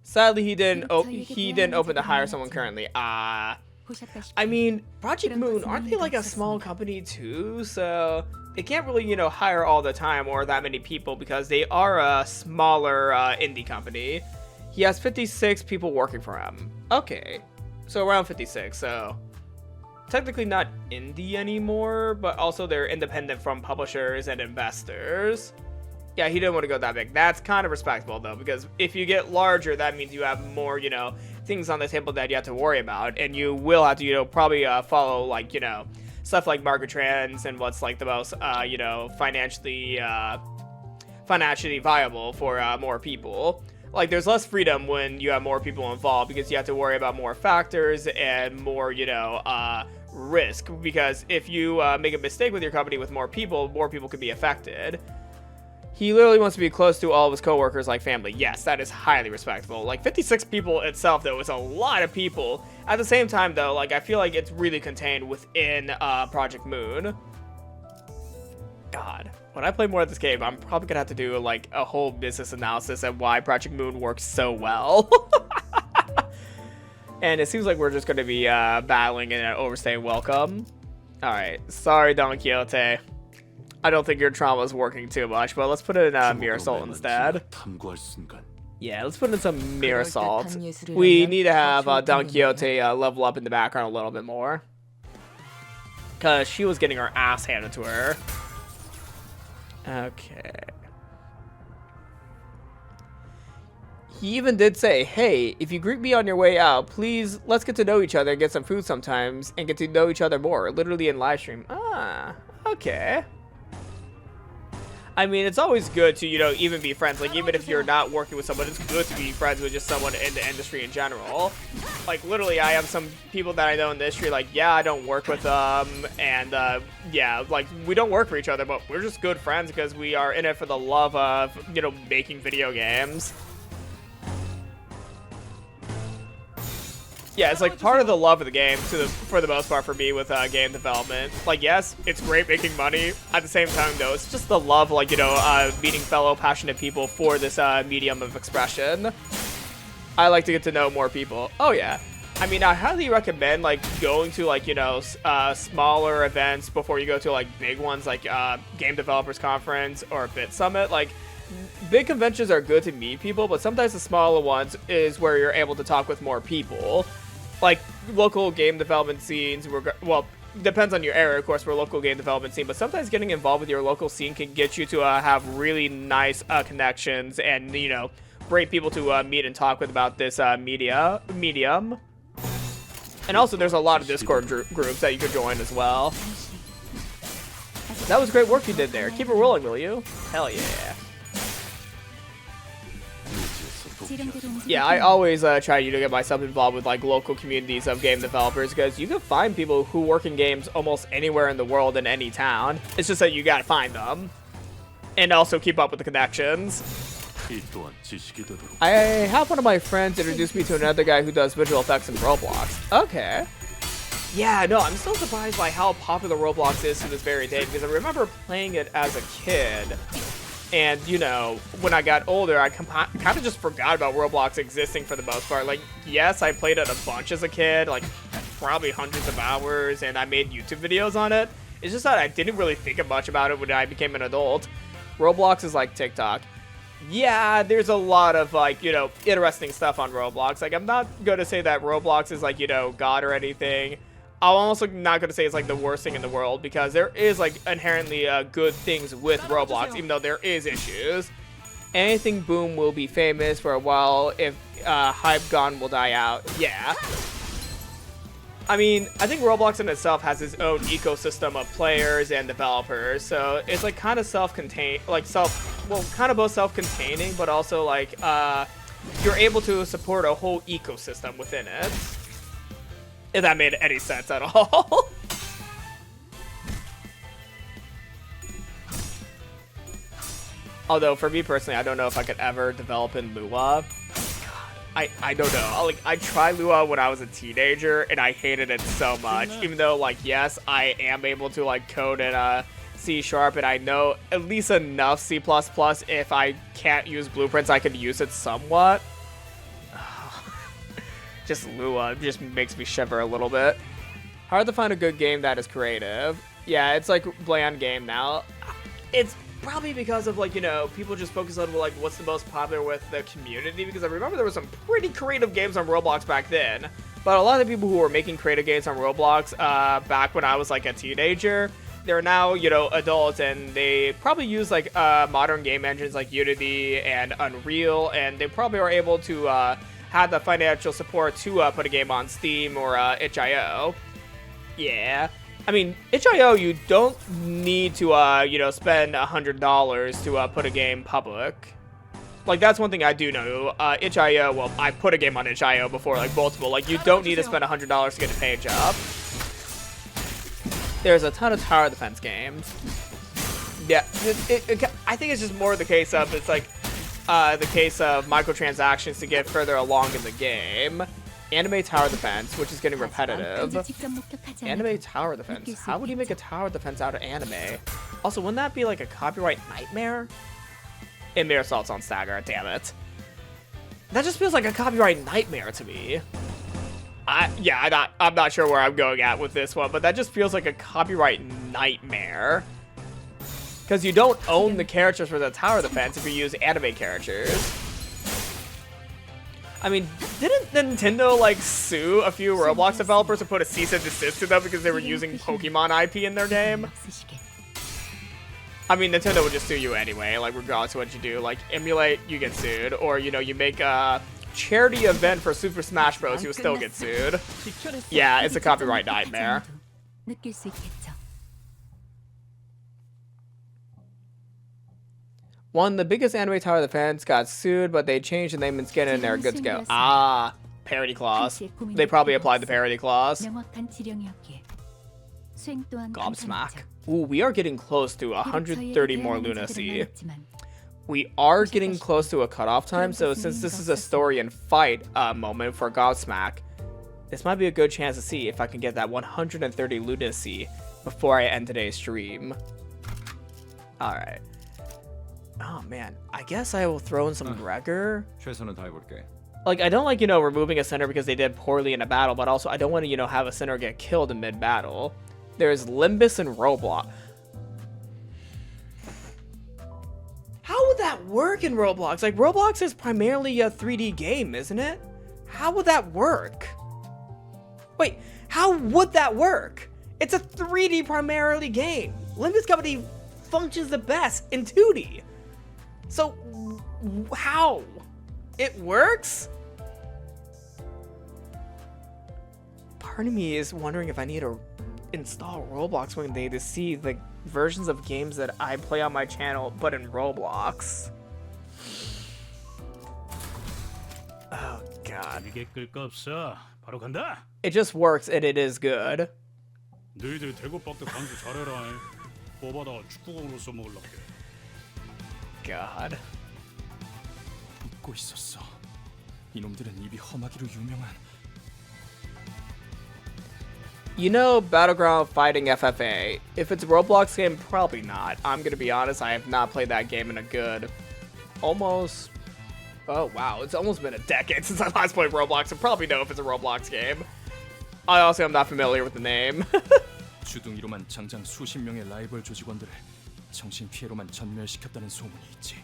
Sadly, he didn't open to hire someone currently. I mean, Project Moon, aren't they like a small company too? So they can't really, you know, hire all the time or that many people because they are a smaller indie company. He has 56 people working for him. Okay, so around 56, so technically not indie anymore, but also they're independent from publishers and investors. Yeah, he didn't want to go that big. That's kind of respectable, though, because if you get larger, that means you have more, you know, things on the table that you have to worry about, and you will have to, you know, probably follow, like, you know, stuff like market trends and what's, like, the most, you know, financially viable for more people. Like, there's less freedom when you have more people involved because you have to worry about more factors and more, you know, risk, because if you make a mistake with your company with more people could be affected. He literally wants to be close to all of his coworkers like family. Yes, that is highly respectable. Like, 56 people itself, though, is a lot of people. At the same time, though, like, I feel like it's really contained within Project Moon. God, when I play more of this game, I'm probably gonna have to do, like, a whole business analysis of why Project Moon works so well. And it seems like we're just gonna be battling in an Overstayed Welcome. Alright, sorry, Don Quixote. I don't think your trauma is working too much, but let's put it in Mirror Salt instead. Yeah, let's put in some Mirror Salt. We need to have Don Quixote level up in the background a little bit more, because she was getting her ass handed to her. Okay. He even did say, hey, if you greet me on your way out, please, let's get to know each other and get some food sometimes and get to know each other more, literally in live stream. Ah, okay. I mean, it's always good to, you know, even be friends. Like, even if you're not working with someone, it's good to be friends with just someone in the industry in general. Like, literally, I have some people that I know in the industry, like, yeah, I don't work with them, and, yeah, like, we don't work for each other, but we're just good friends because we are in it for the love of, you know, making video games. Yeah, it's like part of the love of the game, for the most part, for me with game development. Like, yes, it's great making money. At the same time, though, it's just the love, like, you know, meeting fellow passionate people for this medium of expression. I like to get to know more people. Oh, yeah. I mean, I highly recommend, like, going to, like, you know, smaller events before you go to, like, big ones, like Game Developers Conference or Bit Summit. Like, big conventions are good to meet people, but sometimes the smaller ones is where you're able to talk with more people. Like, local game development scenes, well, depends on your area, of course, for a local game development scene, but sometimes getting involved with your local scene can get you to have really nice connections and, you know, great people to meet and talk with about this medium. And also, there's a lot of Discord groups that you could join as well. That was great work you did there. Keep it rolling, will you? Hell yeah. Yeah, I always try to get myself involved with like local communities of game developers because you can find people who work in games almost anywhere in the world in any town. It's just that you gotta find them. And also keep up with the connections. I have one of my friends introduce me to another guy who does visual effects in Roblox. Okay. Yeah, no, I'm still surprised by how popular Roblox is to this very day because I remember playing it as a kid. And, you know, when I got older, I kind of just forgot about Roblox existing for the most part. Like, yes, I played it a bunch as a kid, like, probably hundreds of hours, and I made YouTube videos on it. It's just that I didn't really think much about it when I became an adult. Roblox is like TikTok. Yeah, there's a lot of, like, you know, interesting stuff on Roblox. Like, I'm not going to say that Roblox is, like, you know, God or anything. I'm also not going to say it's like the worst thing in the world because there is like inherently good things with Roblox, even though there is issues. Anything boom will be famous for a while. If hype gone will die out. Yeah. I mean, I think Roblox in itself has its own ecosystem of players and developers. So it's like kind of self-contained, like kind of both self-containing, but also like you're able to support a whole ecosystem within it. If that made any sense at all. Although, for me personally, I don't know if I could ever develop in Lua. I don't know. Like, I tried Lua when I was a teenager, and I hated it so much. Even though, like, yes, I am able to, like, code in C#, and I know at least enough C++. If I can't use blueprints, I could use it somewhat. Just Lua just makes me shiver a little bit. Hard to find a good game that is creative. Yeah, it's like bland game now. It's probably because of like, you know, people just focus on like what's the most popular with the community, because I remember there were some pretty creative games on Roblox back then. But a lot of the people who were making creative games on Roblox back when I was like a teenager, they're now, you know, adults, and they probably use like modern game engines like Unity and Unreal, and they probably are able to had the financial support to put a game on Steam or itch.io. Yeah. I mean, itch.io, you don't need to, you know, spend $100 to put a game public. Like, that's one thing I do know. Itch.io, well, I put a game on itch.io before, like, multiple. Like, you don't need to spend $100 to get a page up. There's a ton of tower defense games. Yeah, I think it's just more the case of, it's like, the case of microtransactions to get further along in the game. Anime tower defense, which is getting repetitive. Anime tower defense. How would you make a tower defense out of anime? Also, wouldn't that be like a copyright nightmare? And Mirror Assault's on Stagger, damn it. That just feels like a copyright nightmare to me. I'm not sure where I'm going at with this one, but that just feels like a copyright nightmare. Because you don't own the characters for the tower defense if you use anime characters. I mean, didn't Nintendo, like, sue a few Roblox developers and put a cease and desist to them because they were using Pokemon IP in their game? I mean, Nintendo would just sue you anyway, like, regardless of what you do. Like, emulate, you get sued. Or, you know, you make a charity event for Super Smash Bros., you will still get sued. Yeah, it's a copyright nightmare. One, the biggest anime tower defense got sued, but they changed the name and skin and they're good to go. Ah, parody clause. They probably applied the parody clause. Gobsmack. Ooh, we are getting close to 130 more lunacy. We are getting close to a cutoff time, so since this is a story and fight moment for Gobsmack, this might be a good chance to see if I can get that 130 lunacy before I end today's stream. Alright. Oh man, I guess I will throw in some Gregor. 최선을 다해볼게. Like, I don't like, you know, removing a center because they did poorly in a battle, but also I don't want to, you know, have a center get killed in mid-battle. There's Limbus and Roblox. How would that work in Roblox? Like, Roblox is primarily a 3D game, isn't it? How would that work? Wait, how would that work? It's a 3D primarily game. Limbus Company functions the best in 2D. So, how? It works? Part of me is wondering if I need to install Roblox one day to see, like, versions of games that I play on my channel, but in Roblox. Oh god. 이게 끌 거 없어. 바로 간다. It just works and it is good. 너희들 대구박도 강수 잘해라. 뽑아다가 축구공으로 써먹을랍게. God. 잊고 있었어. 이놈들은 입이 험하기로 유명한. You know Battleground Fighting FFA. If it's a Roblox game, probably not. I'm gonna be honest, I have not played that game in a good... almost... oh wow, it's almost been a decade since I last played Roblox. I probably know if it's a Roblox game. I also am not familiar with the name. 주둥이로만 장장 수십 명의 라이벌 조직원들을 정신 피해로만 전멸시켰다는 소문이 있지.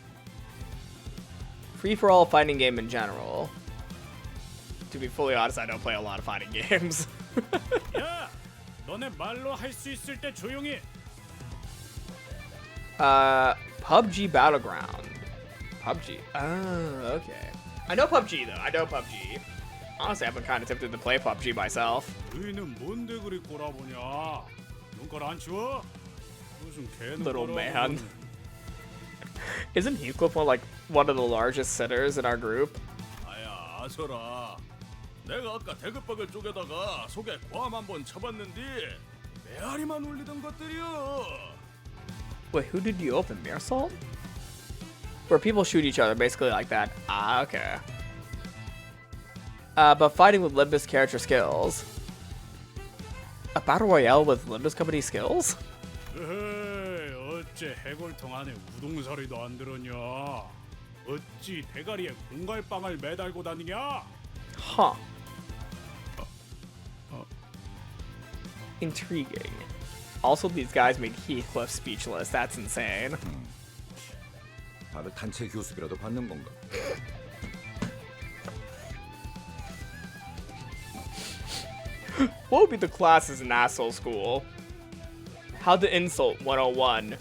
Free-for-all fighting game in general. To be fully honest, I don't play a lot of fighting games. 야, 너네 말로 할 수 있을 때 조용히. PUBG Battleground. PUBG. Oh, okay. I know PUBG though. I know PUBG. Honestly, I've been kind of tempted to play PUBG myself. 너희는 뭔데 그리 꼬라보냐? 눈깔 안 치워? 무슨 개 Little man. Isn't he equivalent like one of the largest sitters in our group? 아야, 아서라. 내가 아까 대급박을 쪼개다가 속에 괌 한번 쳐봤는데 메아리만 울리던 것들이여. Wait, who did you open? Mirsol? Where people shoot each other, basically like that. Ah, okay. But fighting with Limbus character skills. A battle royale with Limbus company skills? 에헤이, 어째 해골통 안에 우동사리도 안 들었냐? 어찌 대가리에 공갈빵을 매달고 다니냐? Huh. Intriguing. Also, these guys made Heathcliff speechless. That's insane. 다들 단체 교습이라도 받는 건가? What would be the classes in asshole school? How to insult 101.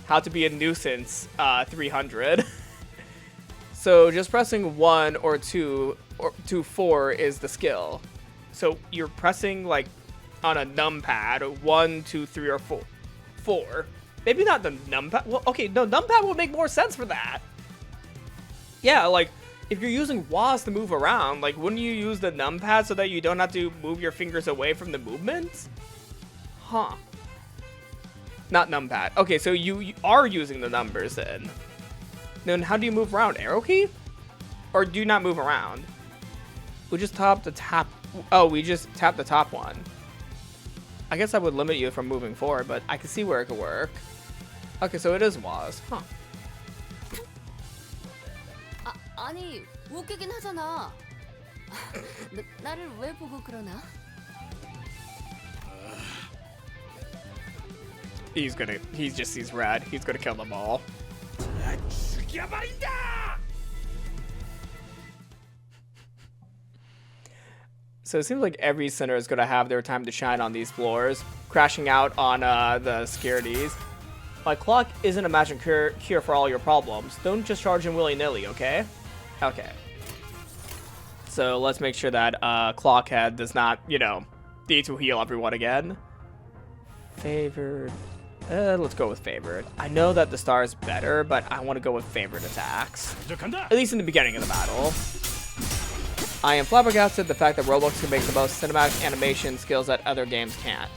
How to be a nuisance 300. So just pressing 1 or 2 or 4 is the skill. So you're pressing like on a numpad 1, 2, 3, or 4. Maybe not the numpad. Well, okay, no, numpad would make more sense for that. Yeah, like if you're using WAS to move around, like wouldn't you use the numpad so that you don't have to move your fingers away from the movements? Huh. Not numpad. Okay, so you are using the numbers then. Then how do you move around? Arrow key? Or do you not move around? We just tap the top. Oh, we just tap the top one. I guess that would limit you from moving forward, but I can see where it could work. Okay, so it is WAS. Huh. 아니 웃기긴 하잖아. 나를 왜 보고 그러나? He just sees red. He's gonna kill them all. So it seems like every center is gonna have their time to shine on these floors, crashing out on the securities. My clock isn't a magic cure for all your problems. Don't just charge him willy-nilly, okay? Okay. So let's make sure that Clockhead does not, you know, need to heal everyone again. Favored. Let's go with favored. I know that the star is better, but I want to go with favored attacks. At least in the beginning of the battle. I am flabbergasted at the fact that Roblox can make the most cinematic animation skills that other games can't.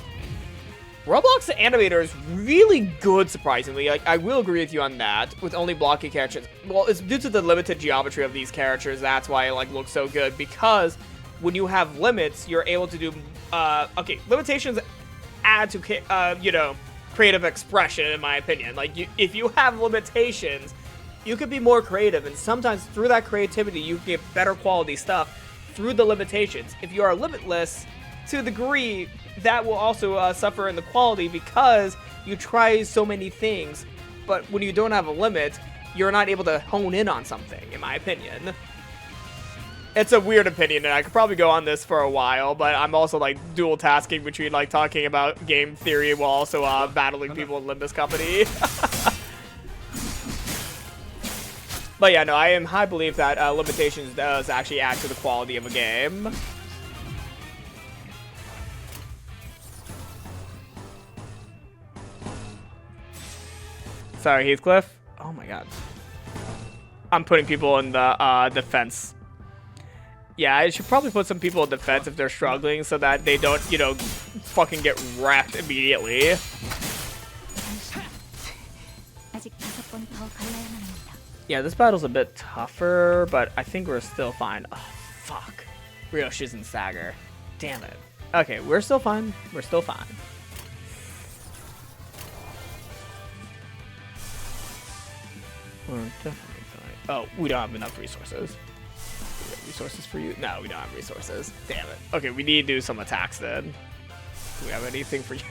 Roblox animator is really good, surprisingly. Like, I will agree with you on that, with only blocky characters. Well, it's due to the limited geometry of these characters. That's why it like looks so good, because when you have limits, you're able to do okay, limitations add to you know, creative expression, in my opinion. Like, if you have limitations, you could be more creative, and sometimes through that creativity you can get better quality stuff through the limitations. If you are limitless to a degree, that will also suffer in the quality, because you try so many things, but when you don't have a limit, you're not able to hone in on something, in my opinion. It's a weird opinion, and I could probably go on this for a while, but I'm also like dual tasking between like talking about game theory while also battling people in Limbus Company. But yeah, no, I am high belief that limitations does actually add to the quality of a game. Sorry, Heathcliff. Oh my god. I'm putting people in the defense. Yeah, I should probably put some people in defense if they're struggling so that they don't, you know, fucking get wrecked immediately. Yeah, this battle's a bit tougher, but I think we're still fine. Oh, fuck. Ryoshi's and Sagar. Damn it. Okay, we're still fine. We're still fine. We're definitely fine. Oh, we don't have enough resources. We have resources for you? No, we don't have resources. Damn it. Okay, we need to do some attacks then. Do we have anything for you?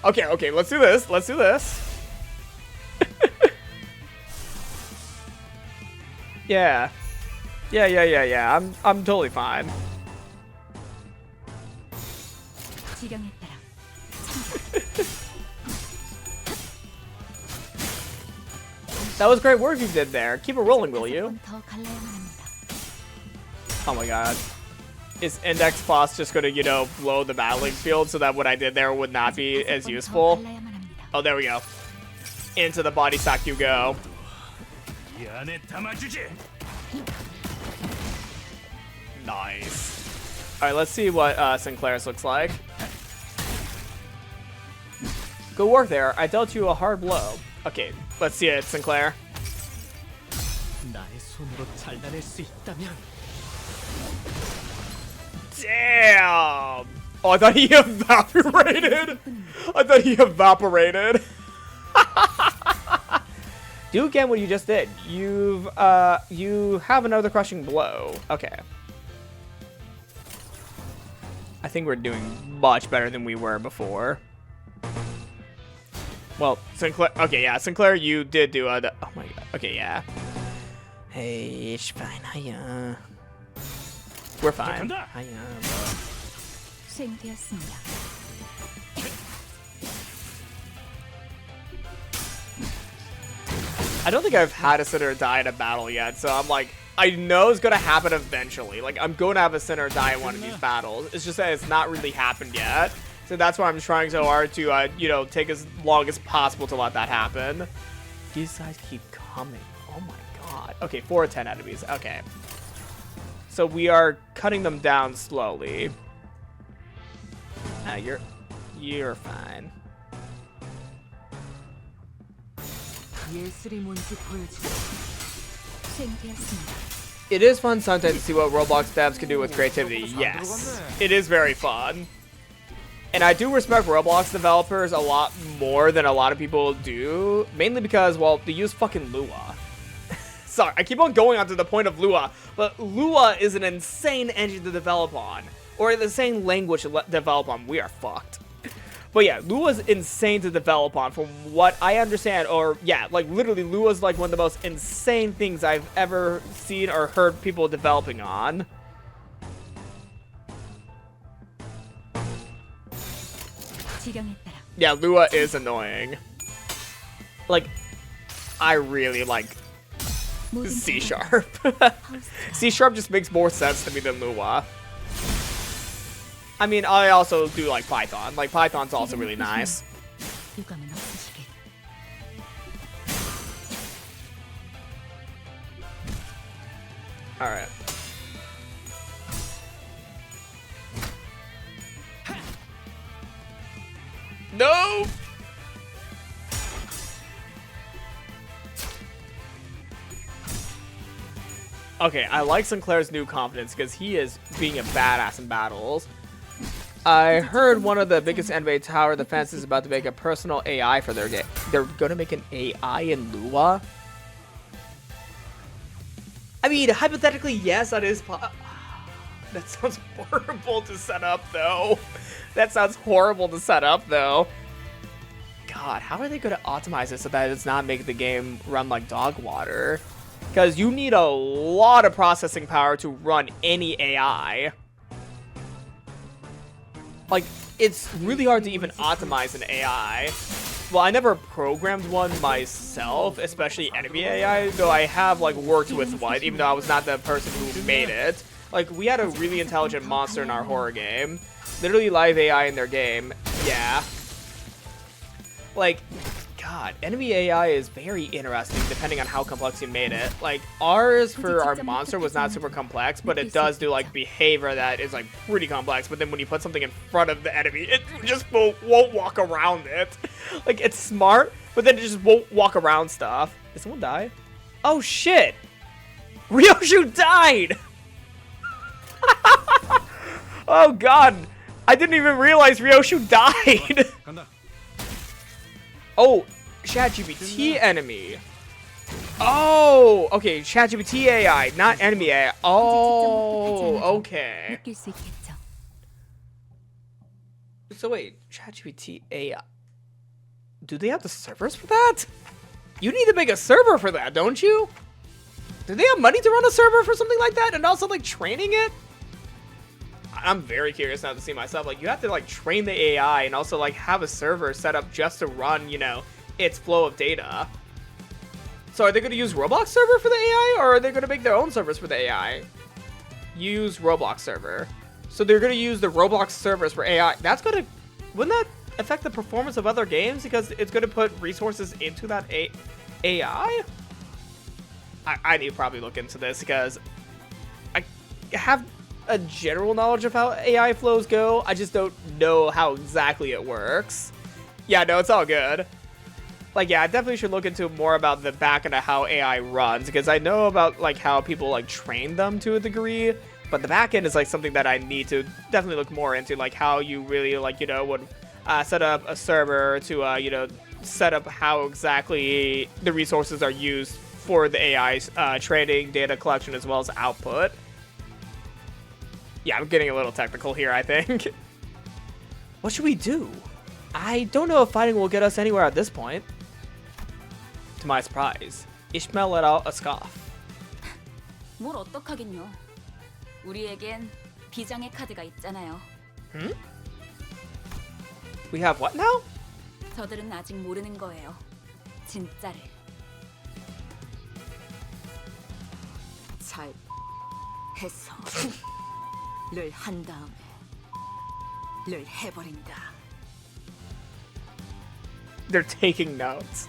Okay, let's do this. Let's do this. Yeah. Yeah. I'm totally fine. That was great work you did there. Keep it rolling, will you? Oh my god. Is Index Boss just gonna, you know, blow the battling field so that what I did there would not be as useful? Oh, there we go. Into the body sack you go. Nice. Alright, let's see what Sinclair's looks like. Good work there. I dealt you a hard blow. Okay, let's see it, Sinclair. Damn! Oh, I thought he evaporated. Do again what you just did. You have another crushing blow. Okay. I think we're doing much better than we were before. Well, Sinclair. Okay, yeah, Sinclair, you did do a. Oh my god. Okay, yeah. Hey, it's fine. Hiya. We're fine. Hiya. I don't think I've had a sinner die in a battle yet, so I'm like, I know it's gonna happen eventually. Like, I'm going to have a sinner die in one of these battles. It's just that it's not really happened yet. So that's why I'm trying so hard to, you know, take as long as possible to let that happen. These guys keep coming. Oh my god. Okay, 4 of 10 enemies. Okay. So we are cutting them down slowly. You're fine. It is fun sometimes to see what Roblox devs can do with creativity. Yes, it is very fun. And I do respect Roblox developers a lot more than a lot of people do. Mainly because, well, they use fucking Lua. Sorry, I keep on going on to the point of Lua. But Lua is an insane engine to develop on. Or the same language to develop on. We are fucked. But yeah, Lua's insane to develop on from what I understand. Or yeah, like literally Lua's like one of the most insane things I've ever seen or heard people developing on. Yeah, Lua is annoying. Like, I really like C#. C# just makes more sense to me than Lua. I mean, I also do like Python. Like, Python's also really nice. Alright. No! Okay, I like Sinclair's new confidence because he is being a badass in battles. I heard one of the biggest anime tower defense is about to make a personal AI for their game. They're gonna make an AI in Lua? I mean, hypothetically, yes, that is that sounds horrible to set up, though. That sounds horrible to set up, though. God, how are they gonna optimize it so that it's not making the game run like dog water? Because you need a lot of processing power to run any AI. Like, it's really hard to even optimize an AI. Well, I never programmed one myself, especially enemy AI, though I have, like, worked with one, even though I was not the person who made it. Like, we had a really intelligent monster in our horror game. Literally live AI in their game. Yeah. Like, God, enemy AI is very interesting depending on how complex you made it. Like, ours for our monster was not super complex, but it does do, like, behavior that is, like, pretty complex. But then when you put something in front of the enemy, it just won't walk around it. Like, it's smart, but then it just won't walk around stuff. Did someone die? Oh, shit! Ryoshu died! Oh, God! I didn't even realize Ryoshu died! Oh, ChatGPT enemy. Oh, okay, ChatGPT AI, not enemy AI. Oh, okay. 느낄 수 있겠죠. So wait, ChatGPT AI. Do they have the servers for that? You need to make a server for that, don't you? Do they have money to run a server for something like that and also like training it? I'm very curious now to see myself. Like, you have to like train the AI and also like have a server set up just to run, you know, its flow of data. So are they going to use Roblox server for the AI, or are they going to make their own servers for the AI? Use Roblox server. So they're going to use the Roblox servers for AI. That's going to, wouldn't that affect the performance of other games because it's going to put resources into that AI? I need to probably look into this because I have a general knowledge of how AI flows go. I just don't know how exactly it works. Yeah, no, it's all good. Like, yeah, I definitely should look into more about the back end of how AI runs, because I know about like how people like train them to a degree, but the back end is like something that I need to definitely look more into, like how you really like, you know, would set up a server to you know, set up how exactly the resources are used for the AI's training, data collection, as well as output. Yeah, I'm getting a little technical here, I think. What should we do? I don't know if fighting will get us anywhere at this point. To my surprise, Ishmael let out a scoff. 뭘 어떡하긴요. 우리에겐 비장의 카드가 있잖아요. We have what now? 저들은 아직 모르는 거예요. 진짜를. 잘 해서 를 한 다음에 를 해버린다. They're taking notes.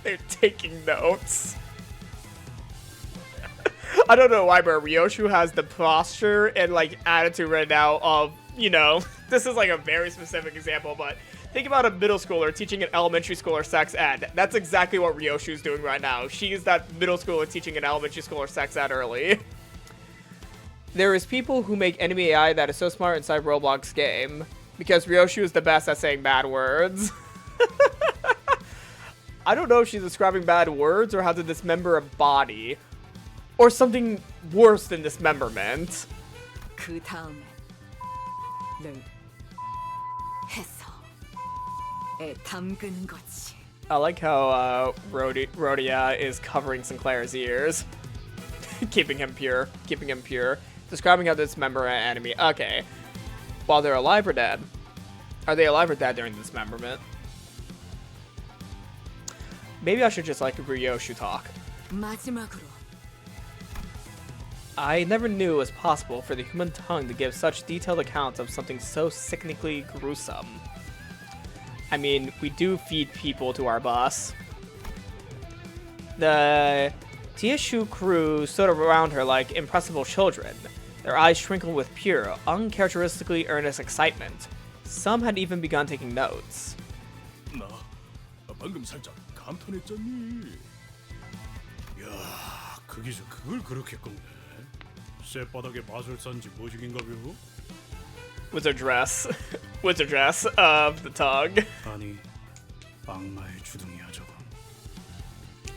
They're taking notes. I don't know why, but Ryoshu has the posture and like attitude right now of, you know, this is like a very specific example, but think about a middle schooler teaching an elementary schooler sex ed. That's exactly what Ryoshu's doing right now. She's that middle schooler teaching an elementary schooler sex ed early. There is people who make enemy AI that is so smart inside Roblox game because Ryoshu is the best at saying bad words. I don't know if she's describing bad words or how to dismember a body. Or something worse than dismemberment. 그 다음에 를 해서 에 담그는 거지. I like how Rhodia is covering Sinclair's ears. keeping him pure. Describing how to dismember an enemy. Okay. While they're alive or dead? Are they alive or dead during dismemberment? Maybe I should just like Ryoshu talk. 마지막으로 I never knew it was possible for the human tongue to give such detailed accounts of something so sickeningly gruesome. I mean, we do feed people to our bus. The Tieshu crew stood around her like impressible children, their eyes twinkled with pure, uncharacteristically earnest excitement. Some had even begun taking notes. 나 방금 살짝 감탄했잖니. 야, 거기서 그걸 그렇게 꺾네. 쇳바닥에 마술사인지 뭐지긴가벼? Wizard dress. Wizard dress of the tongue. 아니, 악마의 주둥이야 저건.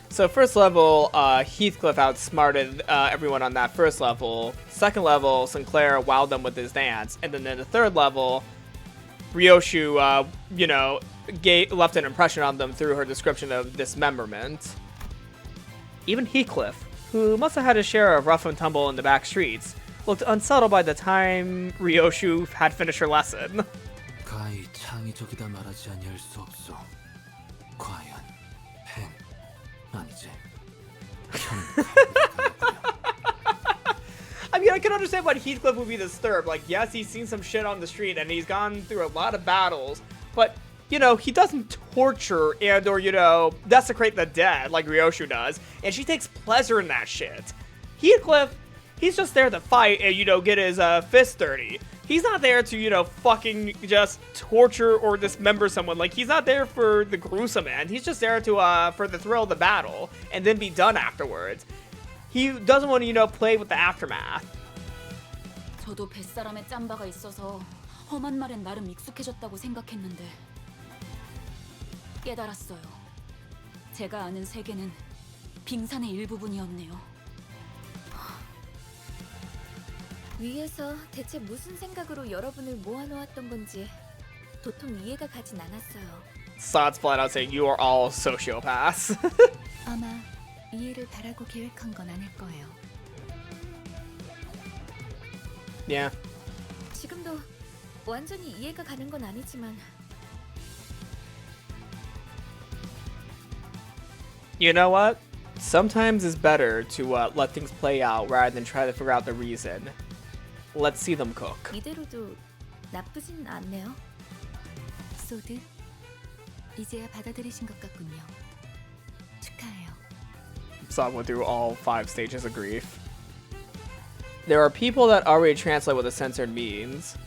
So first level, Heathcliff outsmarted everyone on that first level. Second level, Sinclair wowed them with his dance. And then in the third level, Ryoshu, you know, left an impression on them through her description of dismemberment. Even Heathcliff, who must have had his share of rough and tumble in the back streets, looked unsettled by the time Ryoshu had finished her lesson. 가히 창의적이다 말하지 아니할 수 없어. 과연 팬 아니지. I mean, I can understand why Heathcliff would be disturbed. Like, yes, he's seen some shit on the street and he's gone through a lot of battles, but you know, he doesn't torture and or, you know, desecrate the dead like Ryoshu does, and she takes pleasure in that shit. Heathcliff, he's just there to fight and, you know, get his fist dirty. He's not there to, you know, fucking just torture or dismember someone. Like, he's not there for the gruesome end. He's just there to, for the thrill of the battle and then be done afterwards. He doesn't want to, you know, play with the aftermath. 저도 뱃사람에 짬바가 있어서 험한 말엔 나름 익숙해졌다고 생각했는데 깨달았어요. 제가 아는 세계는 빙산의 일부분이었네요. 위에서 대체 무슨 생각으로 여러분을 모아놓았던 건지 도통 이해가 가진 않았어요. Sod's flat out saying you are all sociopaths. 아마 이해를 바라고 계획한 건 아닐 거예요. Yeah. 지금도 완전히 이해가 가는 건 아니지만 You know what? Sometimes it's better to let things play out rather than try to figure out the reason. Let's see them cook. 이대로도 나쁘진 않네요. 소드, 이제야 받아들이신 것 같군요. 축하해요. So I went through all 5 stages of grief. There are people that already translate what the censored means.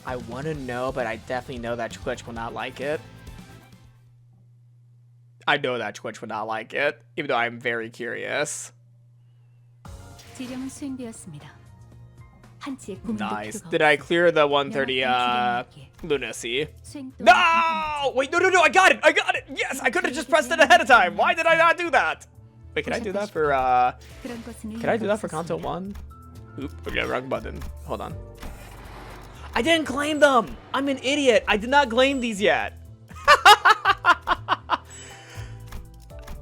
I want to know, but I definitely know that Twitch will not like it. I know that Twitch would not like it, even though I'm very curious. 지령은 수행되었습니다. 한치의 고민도 Nice. 필요가 Did I 없어. clear the 130 명확한 lunacy? 수행 또한 No! Wait, no, I got it! I got it! Yes, I could have just pressed it ahead of time! Why did I not do that? Wait, can I do that for, 그런 것은 can I do that for 의미가 Kanto 없었습니다. 1? Oop, okay, wrong button. Hold on. I didn't claim them! I'm an idiot! I did not claim these yet!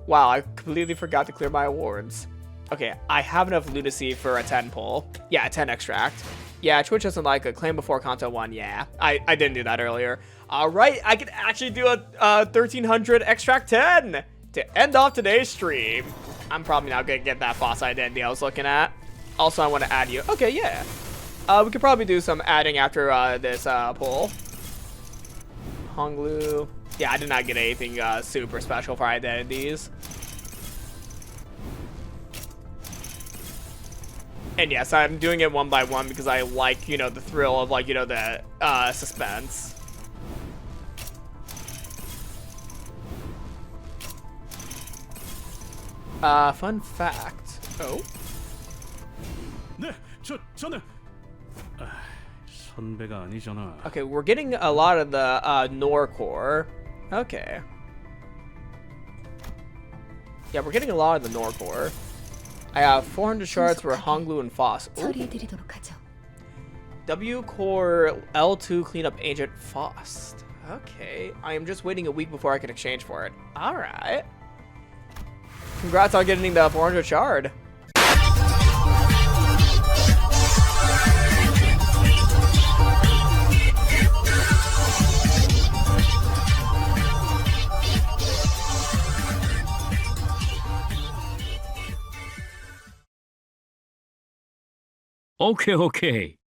Wow, I completely forgot to clear my awards. Okay, I have enough lunacy for a 10 pull. Yeah, a 10 extract. Yeah, Twitch doesn't like a claim before Kanto 1. Yeah, I didn't do that earlier. Alright, I can actually do a 1300 extract 10 to end off today's stream. I'm probably not gonna get that boss identity I was looking at. Also, I want to add you. Okay, yeah. We could probably do some adding after this pull. Honglu. Yeah, I did not get anything super special for identities. And yes, I'm doing it one by one because I like, you know, the thrill of, like, you know, the suspense. Fun fact. Oh. 네, 저는 선배가 아니잖아. Okay, we're getting a lot of the Norcore. Okay. Yeah, we're getting a lot of the Norcore. I have 400 shards for Honglu and Foss. Ooh. 처리해드리도록 하죠. W Core L2 cleanup agent Faust. Okay, I am just waiting a week before I can exchange for it. Alright. Congrats on getting the 400 shard. 오케이.